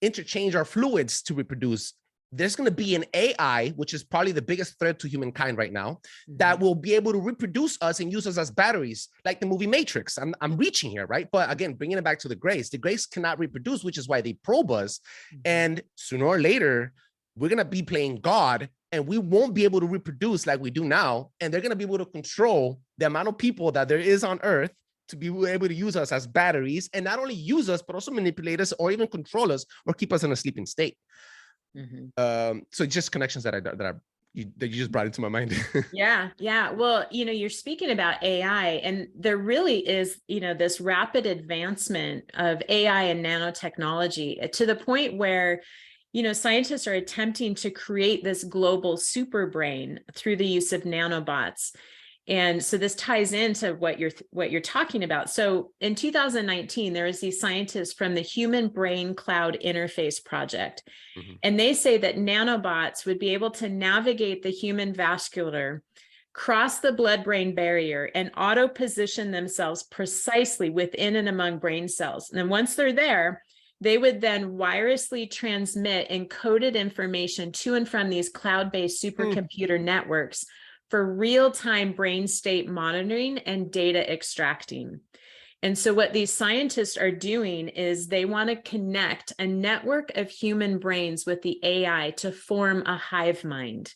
interchange our fluids to reproduce. There's going to be an AI, which is probably the biggest threat to humankind right now, that will be able to reproduce us and use us as batteries, like the movie Matrix. I'm reaching here, right? But again, bringing it back to the Greys cannot reproduce, which is why they probe us. And sooner or later, we're going to be playing God, and we won't be able to reproduce like we do now. And they're going to be able to control the amount of people that there is on Earth to be able to use us as batteries, and not only use us, but also manipulate us or even control us or keep us in a sleeping state. So just connections that you just brought into my mind. Yeah. Well, you're speaking about AI, and there really is, this rapid advancement of AI and nanotechnology to the point where, scientists are attempting to create this global super brain through the use of nanobots. And so this ties into what you're talking about. So in 2019, there was these scientists from the Human Brain Cloud Interface Project, and they say that nanobots would be able to navigate the human vascular, cross the blood-brain barrier, and auto-position themselves precisely within and among brain cells. And then once they're there, they would then wirelessly transmit encoded information to and from these cloud-based supercomputer networks for real-time brain state monitoring and data extracting. And so what these scientists are doing is they want to connect a network of human brains with the AI to form a hive mind.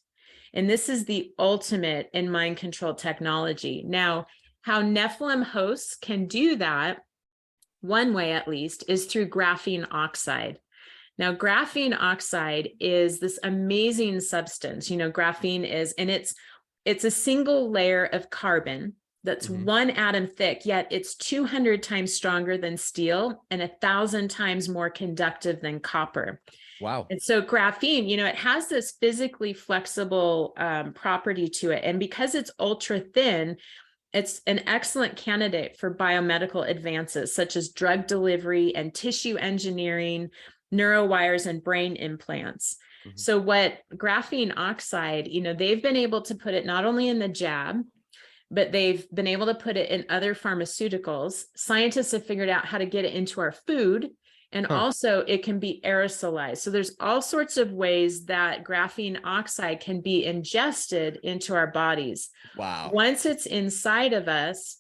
And this is the ultimate in mind control technology. Now, how Nephilim hosts can do that, one way at least, is through graphene oxide. Now, graphene oxide is this amazing substance. Graphene is, and it's a single layer of carbon that's one atom thick, yet it's 200 times stronger than steel and 1,000 times more conductive than copper. Wow. And so graphene, it has this physically flexible property to it. And because it's ultra thin, it's an excellent candidate for biomedical advances such as drug delivery and tissue engineering, neurowires, and brain implants. So what graphene oxide, they've been able to put it not only in the jab, but they've been able to put it in other pharmaceuticals. Scientists have figured out how to get it into our food, and also it can be aerosolized. So there's all sorts of ways that graphene oxide can be ingested into our bodies. Wow. Once it's inside of us,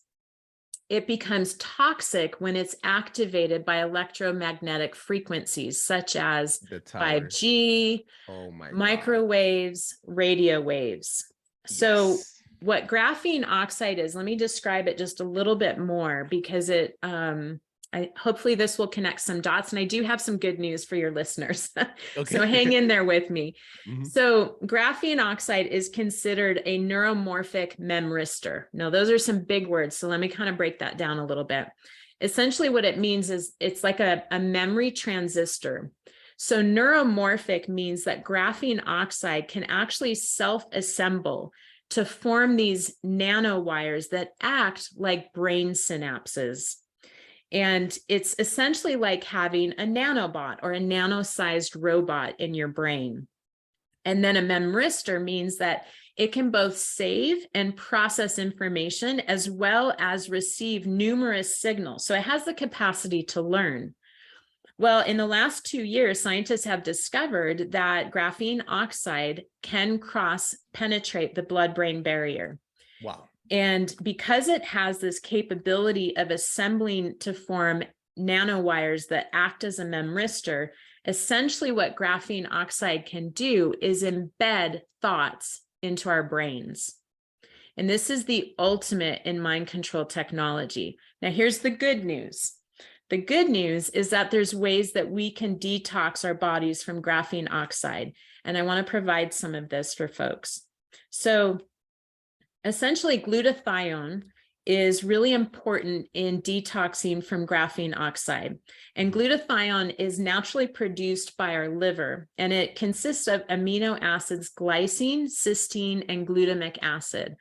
it becomes toxic when it's activated by electromagnetic frequencies such as 5G, microwaves, radio waves. So what graphene oxide is, let me describe it just a little bit more, because hopefully this will connect some dots, and I do have some good news for your listeners. So hang in there with me. So graphene oxide is considered a neuromorphic memristor. Now, those are some big words, so let me kind of break that down a little bit. Essentially what it means is it's like a memory transistor. So neuromorphic means that graphene oxide can actually self-assemble to form these nanowires that act like brain synapses. And it's essentially like having a nanobot or a nano-sized robot in your brain. And then a memristor means that it can both save and process information as well as receive numerous signals. So it has the capacity to learn. Well, in the last 2 years, scientists have discovered that graphene oxide can penetrate the blood-brain barrier. Wow. And because it has this capability of assembling to form nanowires that act as a memristor, essentially what graphene oxide can do is embed thoughts into our brains. And this is the ultimate in mind control technology. Now, here's the good news. The good news is that there's ways that we can detox our bodies from graphene oxide. And I want to provide some of this for folks. So essentially, glutathione is really important in detoxing from graphene oxide. And glutathione is naturally produced by our liver, and it consists of amino acids glycine, cysteine, and glutamic acid.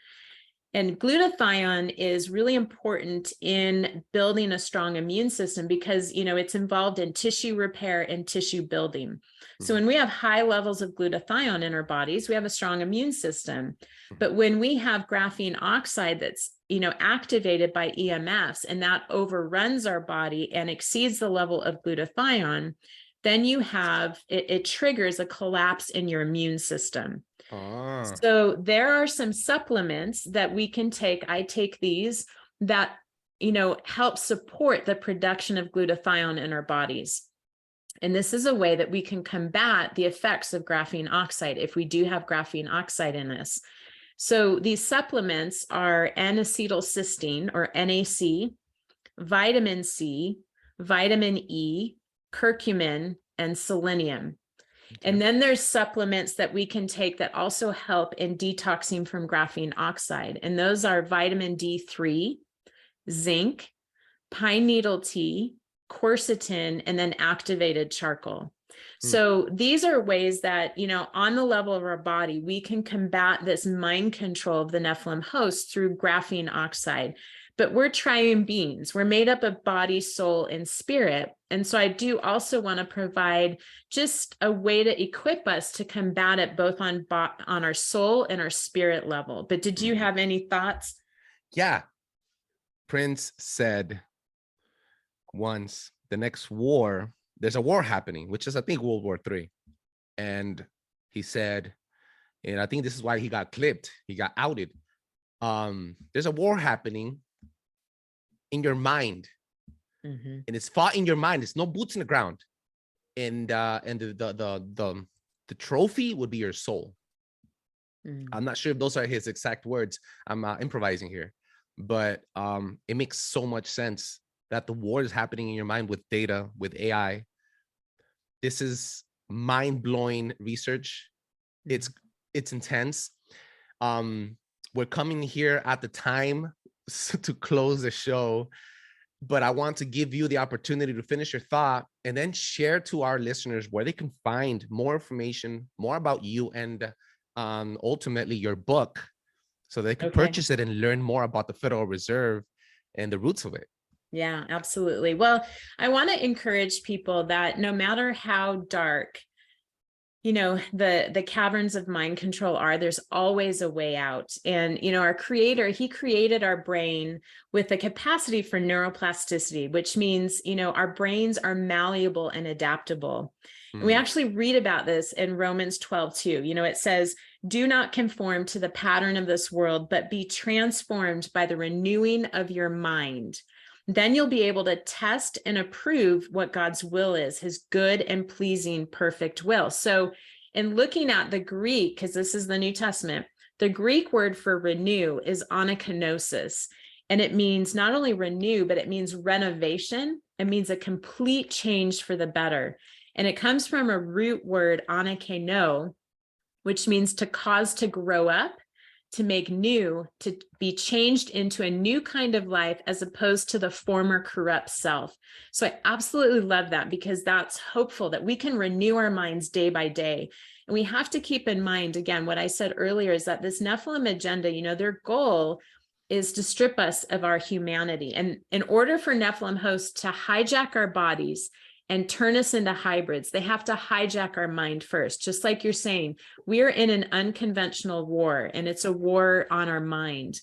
And glutathione is really important in building a strong immune system because, it's involved in tissue repair and tissue building. So when we have high levels of glutathione in our bodies, we have a strong immune system. But when we have graphene oxide that's, activated by EMFs and that overruns our body and exceeds the level of glutathione, then you have, it triggers a collapse in your immune system. So there are some supplements that we can take. I take these that, help support the production of glutathione in our bodies. And this is a way that we can combat the effects of graphene oxide if we do have graphene oxide in us. So these supplements are N-acetylcysteine or NAC, vitamin C, vitamin E, curcumin, and selenium. And then there's supplements that we can take that also help in detoxing from graphene oxide. And those are vitamin D3, zinc, pine needle tea, quercetin, and then activated charcoal. So these are ways that, on the level of our body, we can combat this mind control of the Nephilim host through graphene oxide. But we're triune beings. We're made up of body, soul, and spirit. And so I do also want to provide just a way to equip us to combat it both on our soul and our spirit level. But did you have any thoughts? Yeah. Prince said once, the next war, there's a war happening, which is, I think, World War III. And he said, and I think this is why he got clipped, he got outed. There's a war happening in your mind, and it's fought in your mind. It's no boots in the ground, and the trophy would be your soul. I'm not sure if those are his exact words. I'm improvising here, but it makes so much sense that the war is happening in your mind with data, with AI. This is mind-blowing research. It's intense. We're coming here at the time to close the show, but I want to give you the opportunity to finish your thought and then share to our listeners where they can find more information, more about you, and ultimately your book, so they can purchase it and learn more about the Federal Reserve and the roots of it. Yeah, absolutely. Well, I want to encourage people that no matter how dark, the caverns of mind control are, there's always a way out. And, our creator, he created our brain with the capacity for neuroplasticity, which means, our brains are malleable and adaptable. And we actually read about this in Romans 12:2. It says, do not conform to the pattern of this world, but be transformed by the renewing of your mind. Then you'll be able to test and approve what God's will is, his good and pleasing, perfect will. So in looking at the Greek, because this is the New Testament, the Greek word for renew is anakinosis. And it means not only renew, but it means renovation. It means a complete change for the better. And it comes from a root word, anakeno, which means to cause to grow up, to make new, to be changed into a new kind of life as opposed to the former corrupt self. So I absolutely love that, because that's hopeful that we can renew our minds day by day. And we have to keep in mind, again, what I said earlier is that this Nephilim agenda, their goal is to strip us of our humanity. And in order for Nephilim hosts to hijack our bodies and turn us into hybrids, they have to hijack our mind first. Just like you're saying, we are in an unconventional war, and it's a war on our mind.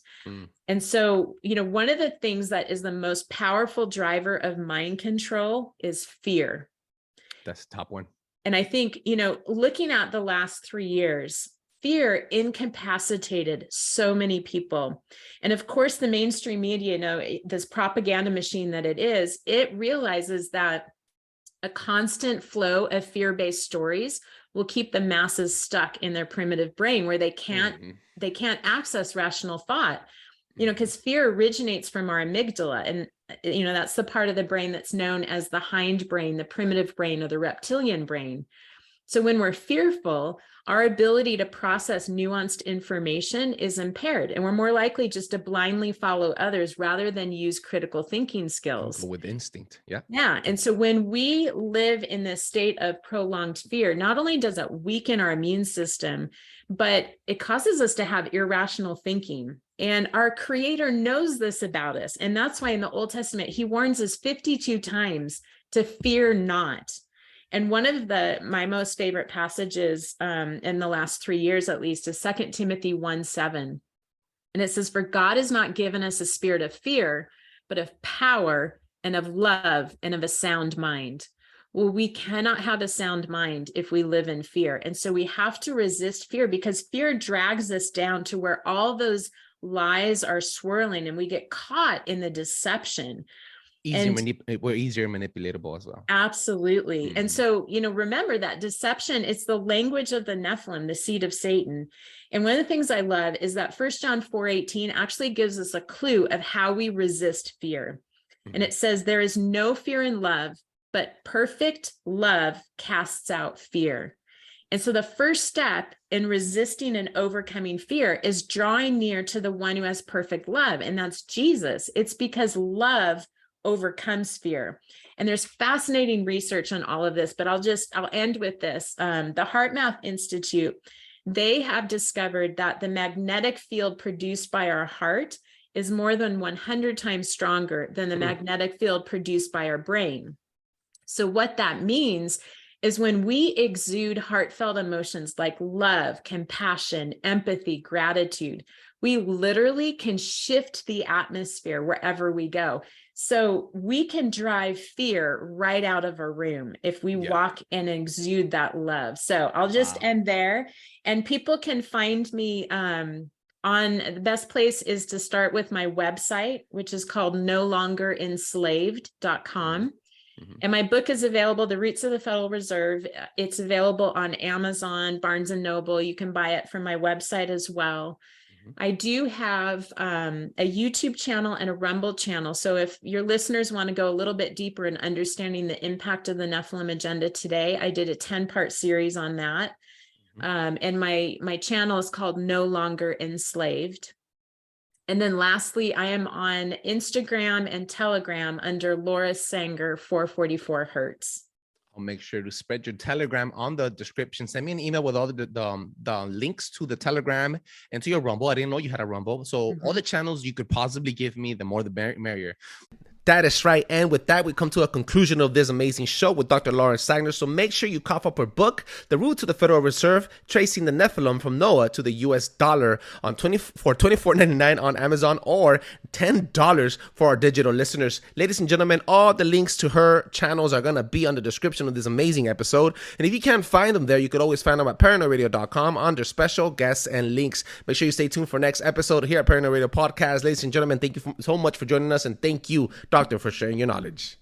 And so, one of the things that is the most powerful driver of mind control is fear. That's the top one. And I think, looking at the last 3 years, fear incapacitated so many people. And of course, the mainstream media, this propaganda machine that it is, it realizes that A constant flow of fear-based stories will keep the masses stuck in their primitive brain where they can't access rational thought. Because fear originates from our amygdala, and that's the part of the brain that's known as the hindbrain, the primitive brain, or the reptilian brain. So when we're fearful, our ability to process nuanced information is impaired, and we're more likely just to blindly follow others rather than use critical thinking skills. With instinct. Yeah. Yeah. And so when we live in this state of prolonged fear, not only does it weaken our immune system, but it causes us to have irrational thinking. And our Creator knows this about us. And that's why in the Old Testament, he warns us 52 times to fear not. And one of my most favorite passages in the last 3 years, at least, is 2 Timothy 1:7. And it says, "For God has not given us a spirit of fear, but of power and of love and of a sound mind." Well, we cannot have a sound mind if we live in fear. And so we have to resist fear, because fear drags us down to where all those lies are swirling and we get caught in the deception. We're easier manipulatable as well. Absolutely. And so, remember that deception, it's the language of the Nephilim, the seed of Satan. And one of the things I love is that 1 John 4:18 actually gives us a clue of how we resist fear. And it says, "There is no fear in love, but perfect love casts out fear." And so the first step in resisting and overcoming fear is drawing near to the one who has perfect love, and that's Jesus. It's because love overcomes fear. And there's fascinating research on all of this, but I'll end with this. The HeartMath Institute, they have discovered that the magnetic field produced by our heart is more than 100 times stronger than the magnetic field produced by our brain. So what that means is when we exude heartfelt emotions like love, compassion, empathy, gratitude, we literally can shift the atmosphere wherever we go. So we can drive fear right out of a room if we walk and exude that love. So I'll just end there, and people can find me on the best place is to start with my website, which is called nolongerenslaved.com. And my book is available, The Roots of the Federal Reserve. It's available on Amazon, Barnes and Noble. You can buy it from my website as well. I do have a YouTube channel and a Rumble channel. So if your listeners want to go a little bit deeper in understanding the impact of the Nephilim agenda today, I did a 10-part series on that. And my channel is called No Longer Enslaved. And then lastly, I am on Instagram and Telegram under Laura Sanger 444 Hertz. I'll make sure to spread your Telegram on the description. Send me an email with all the links to the Telegram and to your Rumble. I didn't know you had a Rumble. So all the channels you could possibly give me, the more the merrier. That is right. And with that, we come to a conclusion of this amazing show with Dr. Laura Sanger. So make sure you cough up her book, The Route to the Federal Reserve, Tracing the Nephilim from Noah to the US Dollar, for $24.99 on Amazon, or $10 for our digital listeners. Ladies and gentlemen, all the links to her channels are going to be on the description of this amazing episode. And if you can't find them there, you could always find them at paranoidradio.com under special guests and links. Make sure you stay tuned for next episode here at Paranoid Radio Podcast. Ladies and gentlemen, thank you so much for joining us, and thank you, Doctor, for sharing your knowledge.